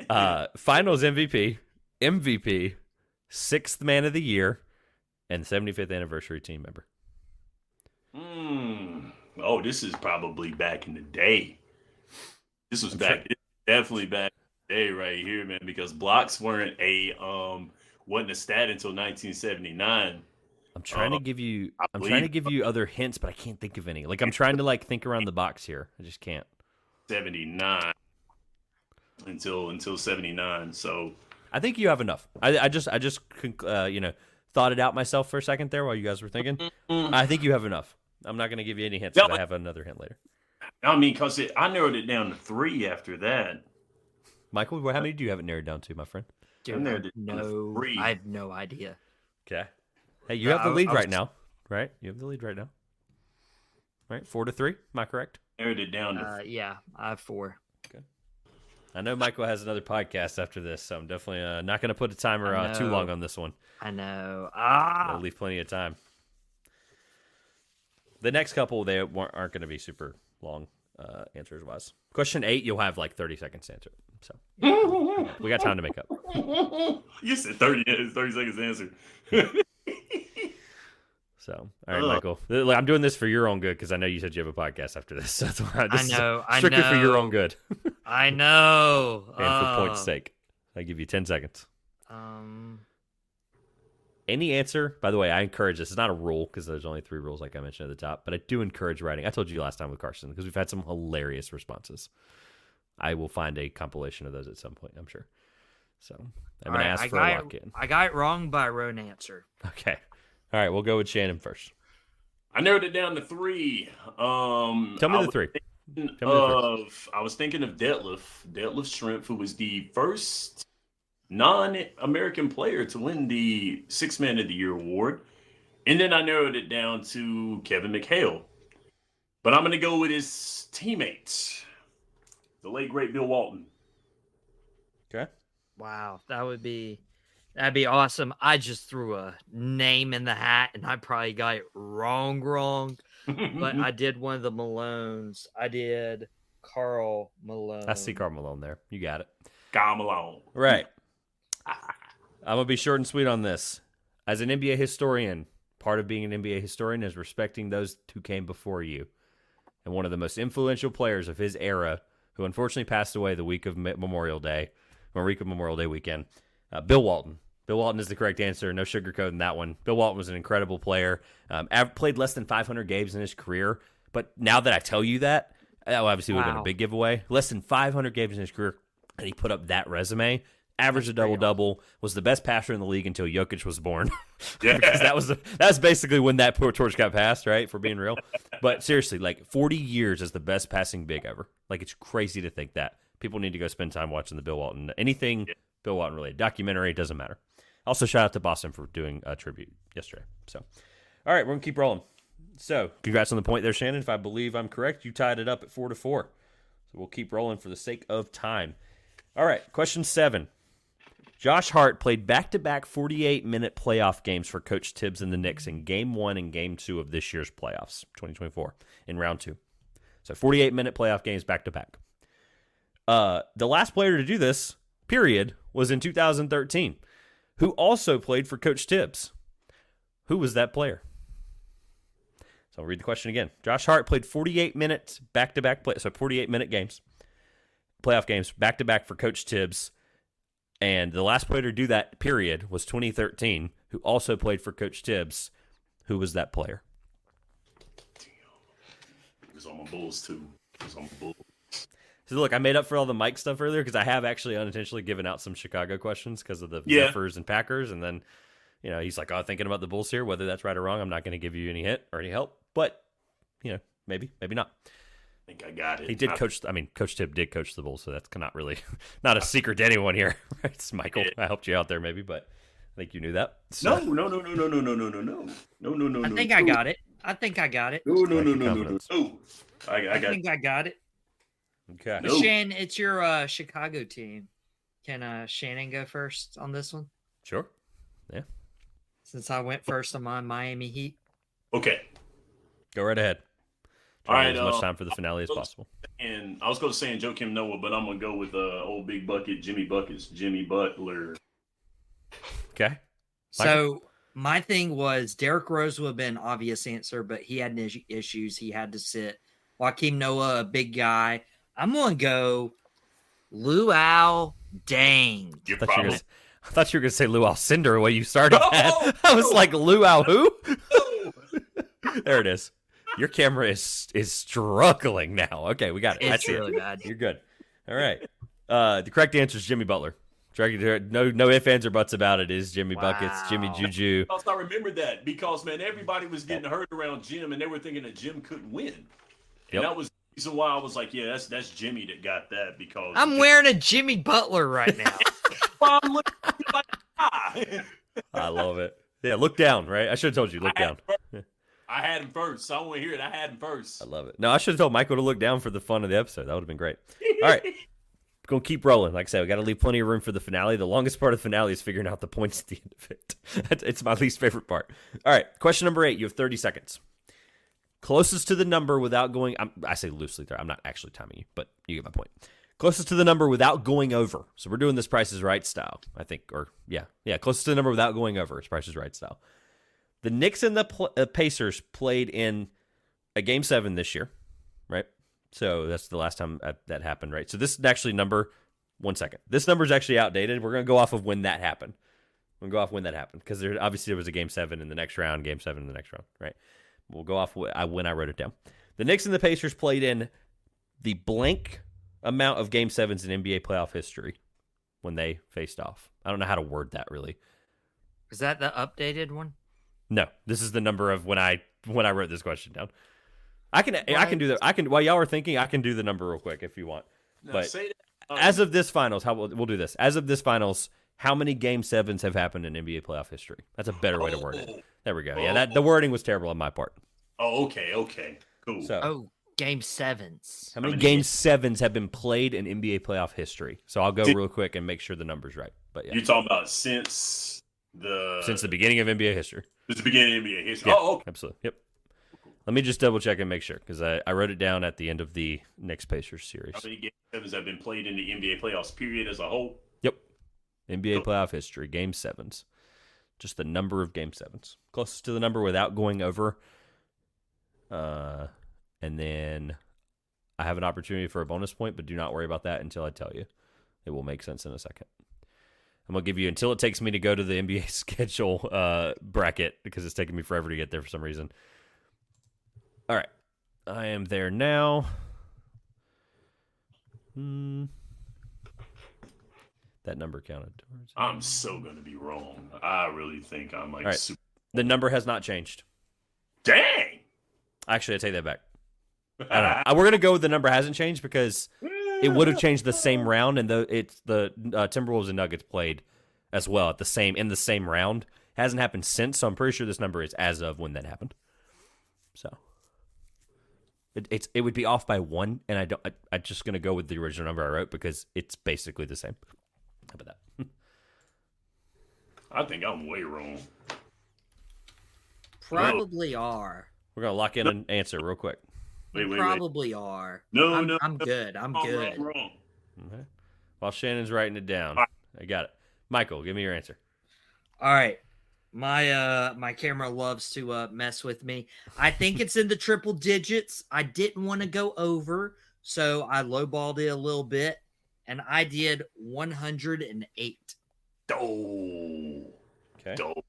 wasn't. Finals MVP, 6th Man of the Year, and 75th anniversary team member. Oh, this is probably back in the day. This was definitely back in the day right here, man, because blocks wasn't a stat until 1979. I'm trying to give you other hints, but I can't think of any. I'm trying to think around the box here. I just can't. 79 until 79. So I think you have enough. I just thought it out myself for a second there while you guys were thinking. I think you have enough. I'm not going to give you any hints, but I have another hint later. I mean, because I narrowed it down to 3 after that. Michael, how many do you have it narrowed down to, my friend? Dude, I have no idea. Okay. Hey, you have the lead right now, right? You have the lead right now. Right? 4-3. Am I correct? Narrowed it down to yeah, I have 4. Okay. I know Michael has another podcast after this, so I'm definitely not going to put a timer too long on this one. I know. I'll leave plenty of time. The next couple, they aren't going to be super long answers wise. Question 8, you'll have 30 seconds to answer. So we got time to make up. You said 30 seconds to answer. So, all right, Michael. I'm doing this for your own good because I know you said you have a podcast after this. So that's why strictly for your own good. I know. And for point's sake, I give you 10 seconds. Any answer, by the way, I encourage this. It's not a rule because there's only 3 rules, like I mentioned at the top, but I do encourage writing. I told you last time with Carson because we've had some hilarious responses. I will find a compilation of those at some point, I'm sure. So I'm going to ask for a lock-in. I got it wrong, but I wrote an answer. Okay. All right, we'll go with Shannon first. I narrowed it down to 3. Tell me the 3. I was thinking of Detlef Schrempf, who was the first non-American player to win the 6th Man of the Year award. And then I narrowed it down to Kevin McHale. But I'm going to go with his teammates, the late, great Bill Walton. Okay. Wow, that would be That'd be awesome. I just threw a name in the hat, and I probably got it wrong. But I did one of the Malones. I did Carl Malone. I see Karl Malone there. You got it. Karl Malone. Right. I'm going to be short and sweet on this. As an NBA historian, part of being an NBA historian is respecting those who came before you. And one of the most influential players of his era, who unfortunately passed away the week of Memorial Day weekend, Bill Walton. Bill Walton is the correct answer. No sugarcoating that one. Bill Walton was an incredible player. Played less than 500 games in his career. But now that I tell you that obviously would have been a big giveaway. Less than 500 games in his career, and he put up that resume. Averaged a double-double. Was the best passer in the league until Jokic was born. Yeah. Because that's basically when that torch got passed, right? For being real. But seriously, like 40 years as the best passing big ever. Like, it's crazy to think that. People need to go spend time watching the Bill Walton. Anything Bill Walton related. Documentary, doesn't matter. Also, shout out to Boston for doing a tribute yesterday. So, all right, we're going to keep rolling. So, congrats on the point there, Shannon. If I believe I'm correct, you tied it up at 4-4. So, we'll keep rolling for the sake of time. All right, question 7. Josh Hart played back-to-back 48-minute playoff games for Coach Tibbs and the Knicks in Game 1 and Game 2 of this year's playoffs, 2024, in Round 2. So, 48-minute playoff games back-to-back. The last player to do this, period, was in 2013. Who also played for Coach Tibbs. Who was that player? So I'll read the question again. Josh Hart played 48 minutes back-to-back play, so 48-minute games, playoff games, back-to-back for Coach Tibbs. And the last player to do that, period, was 2013, who also played for Coach Tibbs. Who was that player? He was on my Bulls, too. So look, I made up for all the Mike stuff earlier because I have actually unintentionally given out some Chicago questions because of the Zephyrs and Packers. And then, he's like, thinking about the Bulls here, whether that's right or wrong. I'm not going to give you any hint or any help. But, maybe not. I think I got it. He did coach. Coach Tibb did coach the Bulls, so that's not really not a secret to anyone here. Right? It's Michael. I helped you out there maybe, but I think you knew that. So. No. I think I got it. I think I got it. Okay. No. Shannon, it's your Chicago team. Can Shannon go first on this one? Sure. Yeah. Since I went first on my Miami Heat. Okay. Go right ahead. All right. As much time for the finale as possible. And I was going to say Joakim Noah, but I'm going to go with old big bucket, Jimmy Butler. Okay. So my thing was Derrick Rose would have been an obvious answer, but he had issues. He had to sit. Joakim Noah, a big guy. I'm going to go Luau Deng. I thought you were going to say Luau Cinder the way you started that. I was like, Luau who? There it is. Your camera is struggling now. Okay, we got it. It's really bad. You're good. All right. The correct answer is Jimmy Butler. No ifs, ands, or buts about it. Is Jimmy Buckets, Jimmy Juju. I remember that because, man, everybody was getting hurt around Jim, and they were thinking that Jim couldn't win. And that was the reason why I was like, yeah, that's Jimmy that got that because I'm wearing a Jimmy Butler right now. I'm looking like I love it. Yeah, look down, right? I should have told you, look down. I had him first. So I want to hear it. I had him first. I love it. No, I should have told Michael to look down for the fun of the episode. That would have been great. All right. Going to keep rolling. Like I said, we got to leave plenty of room for the finale. The longest part of the finale is figuring out the points at the end of it. It's my least favorite part. All right. Question number 8. You have 30 seconds. Closest to the number without going... I say loosely there. I'm not actually timing you, but you get my point. Closest to the number without going over. So we're doing this Price is Right style, I think. Or, yeah. Closest to the number without going over. It's Price is Right style. The Knicks and the Pacers played in a Game 7 this year, right? So that's the last time that happened, right? So this is actually number... One second. This number is actually outdated. We're going to go off of when that happened. We're going to go off when that happened because obviously there was a Game 7 in the next round, Game 7 in the next round, right? We'll go off when I wrote it down. The Knicks and the Pacers played in the blank amount of Game 7s in NBA playoff history when they faced off. I don't know how to word that really. Is that the updated one? No, this is the number of when I wrote this question down. I can do that. While y'all are thinking, I can do the number real quick if you want. No, but say that. As of this finals, we'll do this. As of this finals, how many Game 7s have happened in NBA playoff history? That's a better way to word it. There we go. Yeah, the wording was terrible on my part. Oh, okay, cool. So, Game 7s. How many Game 7s have been played in NBA playoff history? So I'll go real quick and make sure the number's right. But yeah, You're talking about since the beginning of NBA history. Since the beginning of NBA history. Yeah, Oh, okay. absolutely. Yep. Let me just double check and make sure because I wrote it down at the end of the Knicks Pacers series. How many game sevens have been played in the NBA playoffs period as a whole? Yep. NBA playoff history, game sevens. Just the number of game sevens. Closest to the number without going over. And then I have an opportunity for a bonus point, but do not worry about that until I tell you. It will make sense in a second. I'm going to give you until it takes me to go to the NBA schedule bracket because it's taking me forever to get there for some reason. All right. I am there now. That number counted. I'm so going to be wrong. I really think I'm like super. The number has not changed. Dang! Actually, I take that back. I don't know. We're going to go with the number hasn't changed because it would have changed the same round, and it's the Timberwolves and Nuggets played as well in the same round. Hasn't happened since, so I'm pretty sure this number is as of when that happened. So it would be off by one, and I'm just going to go with the original number I wrote because it's basically the same. How about that? I think I'm way wrong. Probably are. We're going to lock in an answer real quick. Wait. Probably are. No, I'm good. I'm good. Wrong. Okay. While Shannon's writing it down, I got it. Michael, give me your answer. All right. My camera loves to mess with me. I think it's in the triple digits. I didn't want to go over, so I lowballed it a little bit, and I did 108. Oh. Okay. Dope.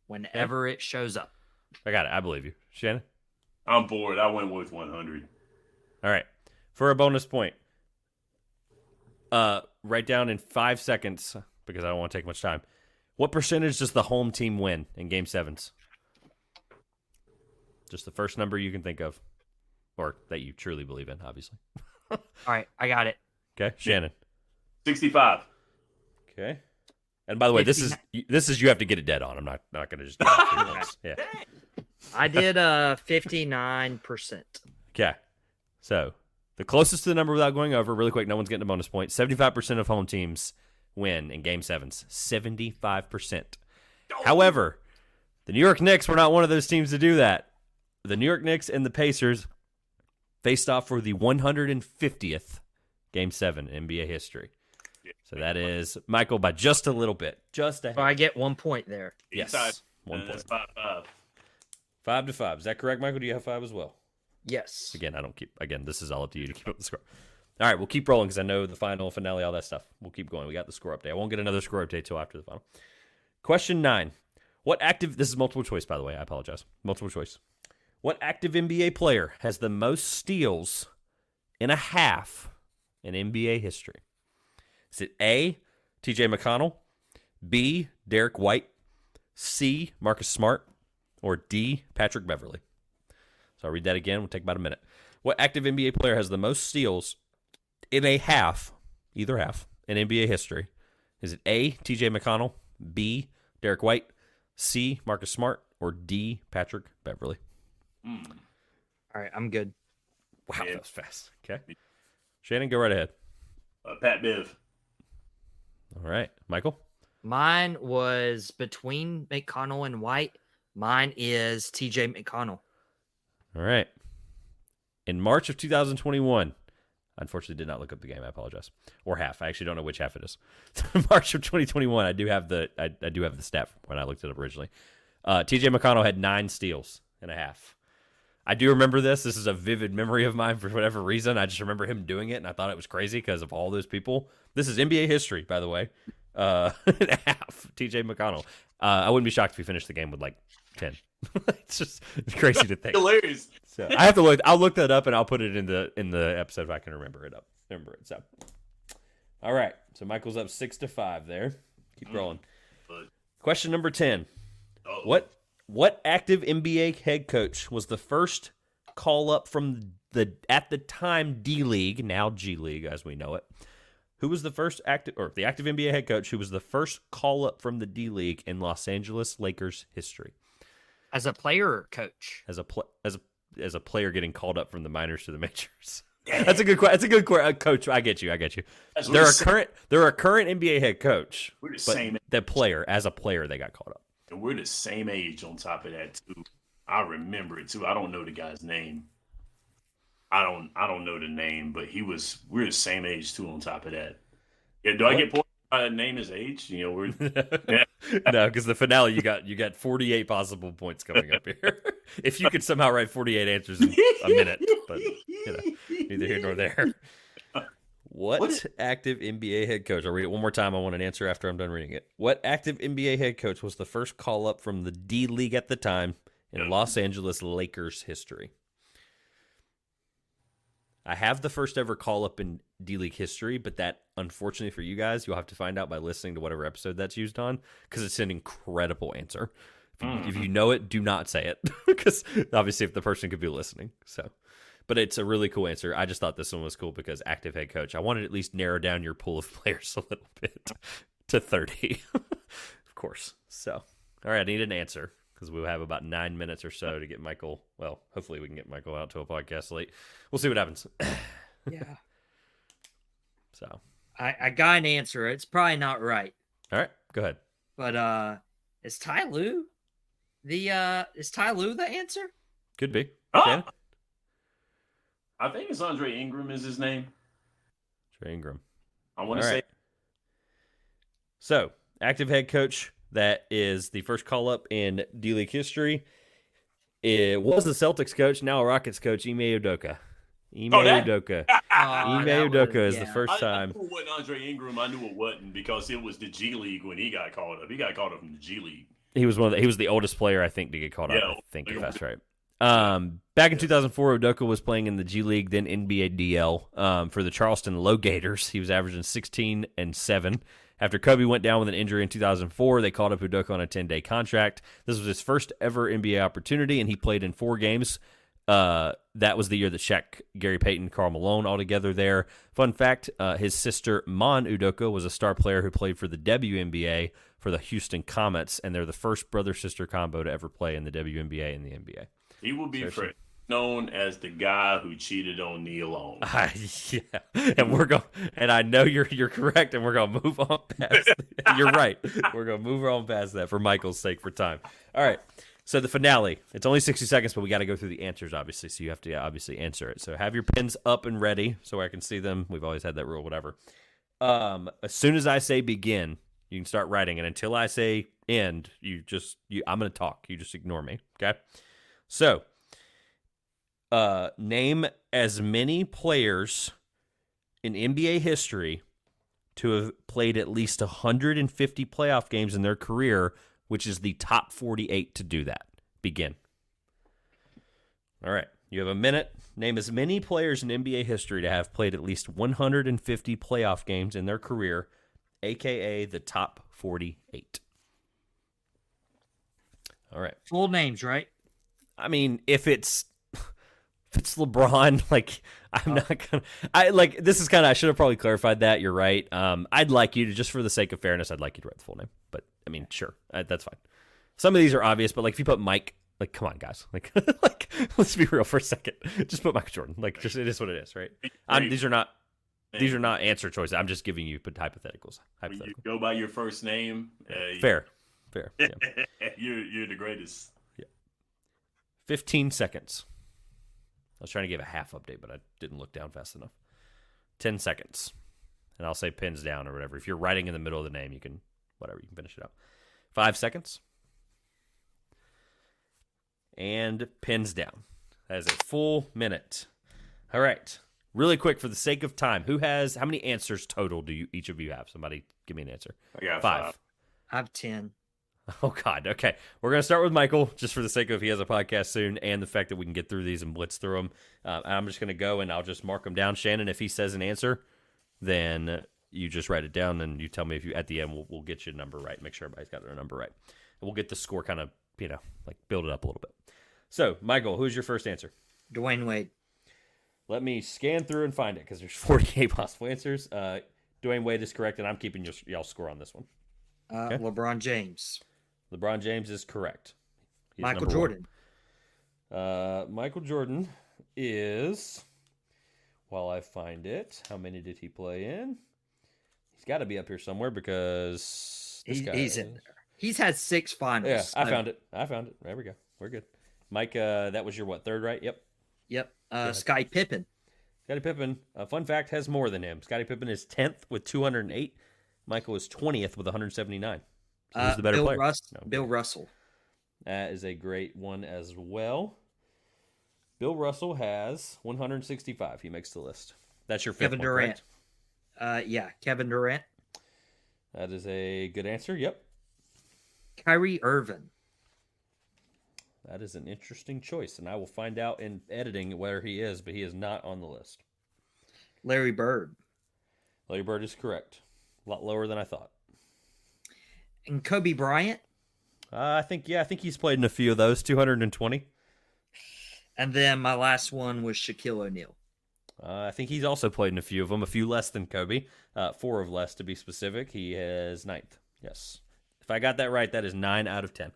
Whenever it shows up. I got it. I believe you. Shannon? I'm bored. I went with 100. All right. For a bonus point, write down in 5 seconds, because I don't want to take much time, what percentage does the home team win in Game 7s? Just the first number you can think of. Or that you truly believe in, obviously. All right. I got it. Okay. Shannon? 65. Okay. And by the way, this is you have to get it dead on. I'm not going to just do it. Yeah. I did 59%. Okay. So the closest to the number without going over, really quick, no one's getting a bonus point. 75% of home teams win in Game 7s. 75%. However, the New York Knicks were not one of those teams to do that. The New York Knicks and the Pacers faced off for the 150th Game 7 in NBA history. So that is Michael by just a little bit. Just a So I get 1 point there. Yes. 1 point. 5-5. 5-5. Is that correct, Michael? Do you have 5 as well? Yes. Again, this is all up to you to keep up the score. All right, we'll keep rolling because I know the final, finale, all that stuff. We'll keep going. We got the score update. I won't get another score update till after the final. Question 9. This is multiple choice, by the way. I apologize. Multiple choice. What active NBA player has the most steals in a half in NBA history? Is it A, TJ McConnell, B, Derek White, C, Marcus Smart, or D, Patrick Beverly? So I'll read that again. We'll take about a minute. What active NBA player has the most steals in a half, either half, in NBA history? Is it A, TJ McConnell, B, Derek White, C, Marcus Smart, or D, Patrick Beverly? All right, I'm good. Wow, that was fast. Okay. Shannon, go right ahead. Pat Bev. All right. Michael? Mine was between McConnell and White. Mine is TJ McConnell. All right. In March of 2021, unfortunately did not look up the game. I apologize. Or half. I actually don't know which half it is. March of 2021, I do have the stat from when I looked it up originally. TJ McConnell had 9 steals and a half. I do remember this. This is a vivid memory of mine for whatever reason. I just remember him doing it, and I thought it was crazy because of all those people. This is NBA history, by the way. Half, TJ McConnell. I wouldn't be shocked if he finished the game with like 10. It's crazy to think. Hilarious. So I have to look. I'll look that up, and I'll put it in the episode if I can remember it. So, all right. So Michael's up 6-5 there. Keep rolling. Question number 10. What active NBA head coach was the first call up from the at the time D League, now G League as we know it? Who was the first active NBA head coach who was the first call up from the D League in Los Angeles Lakers history? As a player or coach? As a player getting called up from the minors to the majors. That's a good coach. I get you. They're a current NBA head coach, we're the but same. the player, as a player, they got called up. And we're the same age on top of that too. I remember it too. I don't know the guy's name. I don't know the name, but we're the same age too on top of that. Yeah, do I get points by name his age? You know, we're No, because the finale you got 48 possible points coming up here. If you could somehow write 48 answers in a minute, but neither here nor there. What active NBA head coach? I'll read it one more time. I want an answer after I'm done reading it. What active NBA head coach was the first call up from the D League at the time in Los Angeles Lakers history? I have the first ever call up in D League history, but that, unfortunately for you guys, you'll have to find out by listening to whatever episode that's used on, because it's an incredible answer. If you know it, do not say it, because obviously if the person could be listening. But it's a really cool answer. I just thought this one was cool because active head coach. I wanted to at least narrow down your pool of players a little bit to 30, of course. So, all right, I need an answer because we'll have about 9 minutes or so to get Michael. Well, hopefully we can get Michael out to a podcast late. We'll see what happens. Yeah. So I got an answer. It's probably not right. All right, go ahead. But is Ty Lue the answer? Could be. Oh! I think it's Andre Ingram is his name. Andre Ingram. I want to say. So, active head coach that is the first call up in D League history. It was the Celtics coach, now a Rockets coach, Ime Udoka. Ime Udoka is the first time. I knew it wasn't Andre Ingram. I knew it wasn't because it was the G League when he got called up. He got called up from the G League. He was the oldest player, I think, to get called up. I think if that's right. Back in 2004, Udoka was playing in the G League, then NBA DL for the Charleston Low Gators. He was averaging 16 and 7. After Kobe went down with an injury in 2004, they called up Udoka on a 10-day contract. This was his first ever NBA opportunity, and he played in 4 games. That was the year that Shaq, Gary Payton, Karl Malone all together there. Fun fact, his sister Mon Udoka was a star player who played for the WNBA for the Houston Comets, and they're the first brother-sister combo to ever play in the WNBA and the NBA. He will be known as the guy who cheated on Nia Long. Yeah, and I know you're correct, and we're gonna move on past. You're right. We're gonna move on past that for Michael's sake for time. All right. So the finale. It's only 60 seconds, but we got to go through the answers, obviously. So you have to obviously answer it. So have your pens up and ready so I can see them. We've always had that rule. Whatever. As soon as I say begin, you can start writing, and until I say end, I'm gonna talk. You just ignore me. Okay. So. Name as many players in NBA history to have played at least 150 playoff games in their career, which is the top 48 to do that. Begin. All right. You have a minute. Name as many players in NBA history to have played at least 150 playoff games in their career, a.k.a. the top 48. All right. Full names, right? I mean, if it's LeBron, I'm not gonna. This is kind of. I should have probably clarified that. You're right. I'd like you to, just for the sake of fairness, I'd like you to write the full name. But I mean, sure, that's fine. Some of these are obvious, but if you put Mike, come on, guys, let's be real for a second. Just put Michael Jordan. Just it is what it is, right? These are not answer choices. I'm just giving you hypotheticals. You go by your first name. Fair. Yeah. You're the greatest. Yeah. 15 seconds. I was trying to give a half update, but I didn't look down fast enough. 10 seconds. And I'll say pins down or whatever. If you're writing in the middle of the name, you can finish it out. 5 seconds. And pins down. That is a full minute. All right. Really quick, for the sake of time, how many answers total do each of you have? Somebody give me an answer. I got 5. I have 10. Oh, God. Okay. We're going to start with Michael, just for the sake of he has a podcast soon and the fact that we can get through these and blitz through them. I'm just going to go and I'll just mark them down. Shannon, if he says an answer, then you just write it down and you tell me if you, at the end, we'll get you a number right. Make sure everybody's got their number right. And we'll get the score kind of, build it up a little bit. So, Michael, who's your first answer? Dwayne Wade. Let me scan through and find it because there's 48 possible answers. Dwayne Wade is correct, and I'm keeping y'all score on this one. Okay. LeBron James. LeBron James is correct. Michael Jordan. Michael Jordan is... while I find it. How many did he play in? He's got to be up here somewhere because he's in there. He's had 6 finals. Yeah, I found it. There we go. We're good. Mike, that was your what, third, right? Yep. Scottie Pippen. Scottie Pippen, fun fact, has more than him. Scottie Pippen is 10th with 208. Michael is 20th with 179. So who's the better player? Bill Russell. That is a great one as well. Bill Russell has 165. He makes the list. That's your fifth Kevin one, Durant. correct? Kevin Durant. That is a good answer. Yep. Kyrie Irving. That is an interesting choice, and I will find out in editing where he is, but he is not on the list. Larry Bird. Larry Bird is correct. A lot lower than I thought. And Kobe Bryant. I think he's played in a few of those, 220. And then my last one was Shaquille O'Neal. I think he's also played in a few of them, a few less than Kobe, 4 of less to be specific. He is 9th. Yes. If I got that right, that is 9 out of 10.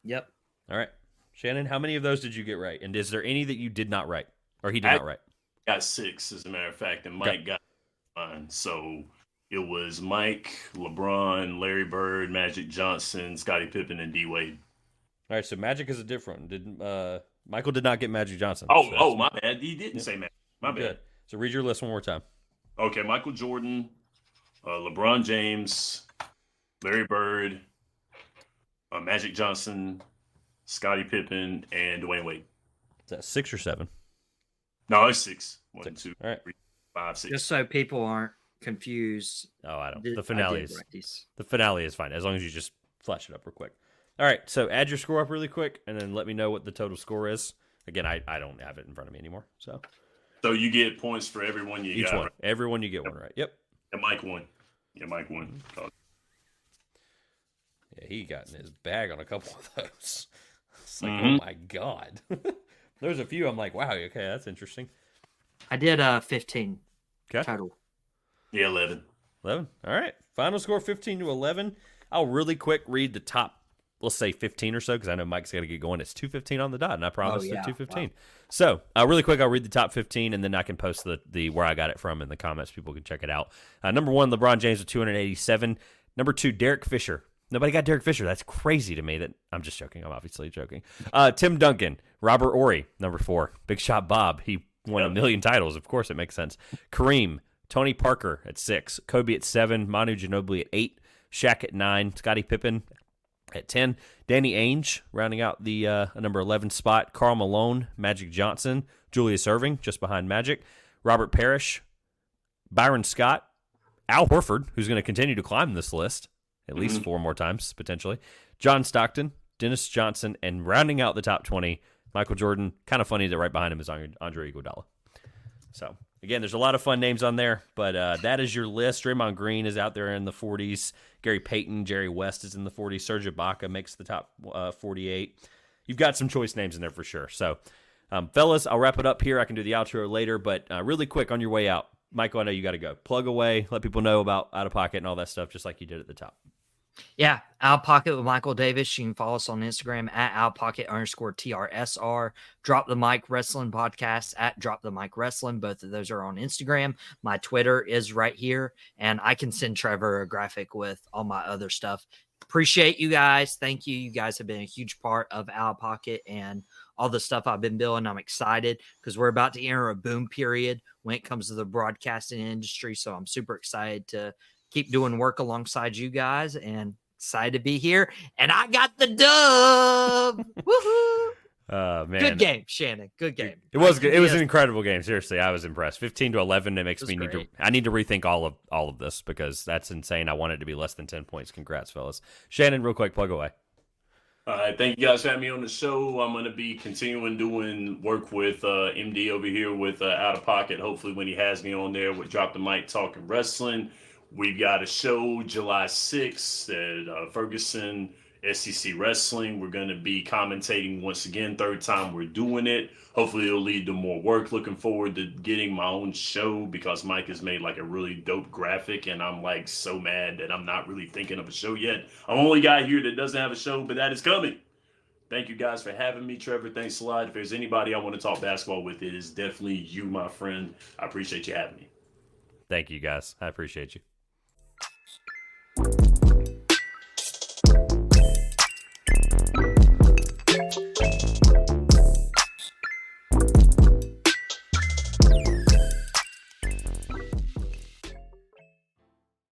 Yep. All right. Shannon, how many of those did you get right? And is there any that you did not write? Or he did not write? Got 6, as a matter of fact, and Mike got mine. So it was Mike, LeBron, Larry Bird, Magic Johnson, Scottie Pippen, and D Wade. All right, so Magic is a different one. Michael did not get Magic Johnson. Oh, my bad. He didn't say Magic. My bad. Good. So read your list one more time. Okay, Michael Jordan, LeBron James, Larry Bird, Magic Johnson, Scottie Pippen, and Dwayne Wade. Is that 6 or 7? No, it's 6. 1, 6. 2, All right. 3, 5, 6. Just so people aren't confused. Oh, I don't. The finale is fine, as long as you just flash it up real quick. All right, so add your score up really quick, and then let me know what the total score is. Again, I don't have it in front of me anymore. So you get points for everyone you got. Each one. Right? Everyone you get one right. Yep. And Mike won. Yeah, Mike won. Yeah, he got in his bag on a couple of those. It's like, oh my God. There's a few I'm like, wow, okay, that's interesting. I did 15 total. Yeah, 11. 11. All right. Final score 15 to 11. I'll really quick read the top, let's say 15 or so, because I know Mike's got to get going. It's 2:15 on the dot, and I promised at 2:15. Wow. So really quick, I'll read the top 15, and then I can post the where I got it from in the comments. People can check it out. Number 1, LeBron James with 287. Number 2, Derek Fisher. Nobody got Derek Fisher. That's crazy to me. I'm just joking. I'm obviously joking. Tim Duncan, Robert Horry, number 4. Big Shot Bob. He won a million titles. Of course, it makes sense. Kareem, Tony Parker at 6. Kobe at 7. Manu Ginobili at 8. Shaq at 9. Scottie Pippen at 10. Danny Ainge rounding out the number 11 spot. Karl Malone, Magic Johnson, Julius Erving just behind Magic. Robert Parrish, Byron Scott, Al Horford, who's going to continue to climb this list at least 4 more times, potentially. John Stockton, Dennis Johnson, and rounding out the top 20, Michael Jordan. Kind of funny that right behind him is Andre Iguodala. So, again, there's a lot of fun names on there, but that is your list. Draymond Green is out there in the 40s. Gary Payton, Jerry West is in the 40s. Serge Ibaka makes the top 48. You've got some choice names in there for sure. So, fellas, I'll wrap it up here. I can do the outro later, but really quick on your way out. Michael, I know you got to go. Plug away. Let people know about Out of Pocket and all that stuff, just like you did at the top. Yeah, Out of Pocket with Michael Davis. You can follow us on Instagram at outpocket_TRSR. Drop the Mic Wrestling Podcast at Drop the Mic Wrestling. Both of those are on Instagram. My Twitter is right here, and I can send Trevor a graphic with all my other stuff. Appreciate you guys. Thank you. You guys have been a huge part of Out of Pocket and all the stuff I've been building. I'm excited because we're about to enter a boom period when it comes to the broadcasting industry. So I'm super excited to keep doing work alongside you guys and excited to be here. And I got the dub. Woohoo! Man. Good game, Shannon. Good game. It was good. It was an incredible game. Seriously, I was impressed. 15 to 11. It makes me I need to rethink all of this because that's insane. I want it to be less than 10 points. Congrats, fellas. Shannon, real quick, plug away. All right, thank you guys for having me on the show. I'm going to be continuing doing work with MD over here with Out of Pocket. Hopefully when he has me on there with Drop the Mic Talking Wrestling. We've got a show July 6th at Ferguson SEC Wrestling. We're going to be commentating once again, 3rd time we're doing it. Hopefully it'll lead to more work. Looking forward to getting my own show because Mike has made like a really dope graphic and I'm like so mad that I'm not really thinking of a show yet. I'm the only guy here that doesn't have a show, but that is coming. Thank you guys for having me, Trevor. Thanks a lot. If there's anybody I want to talk basketball with, it is definitely you, my friend. I appreciate you having me. Thank you, guys. I appreciate you.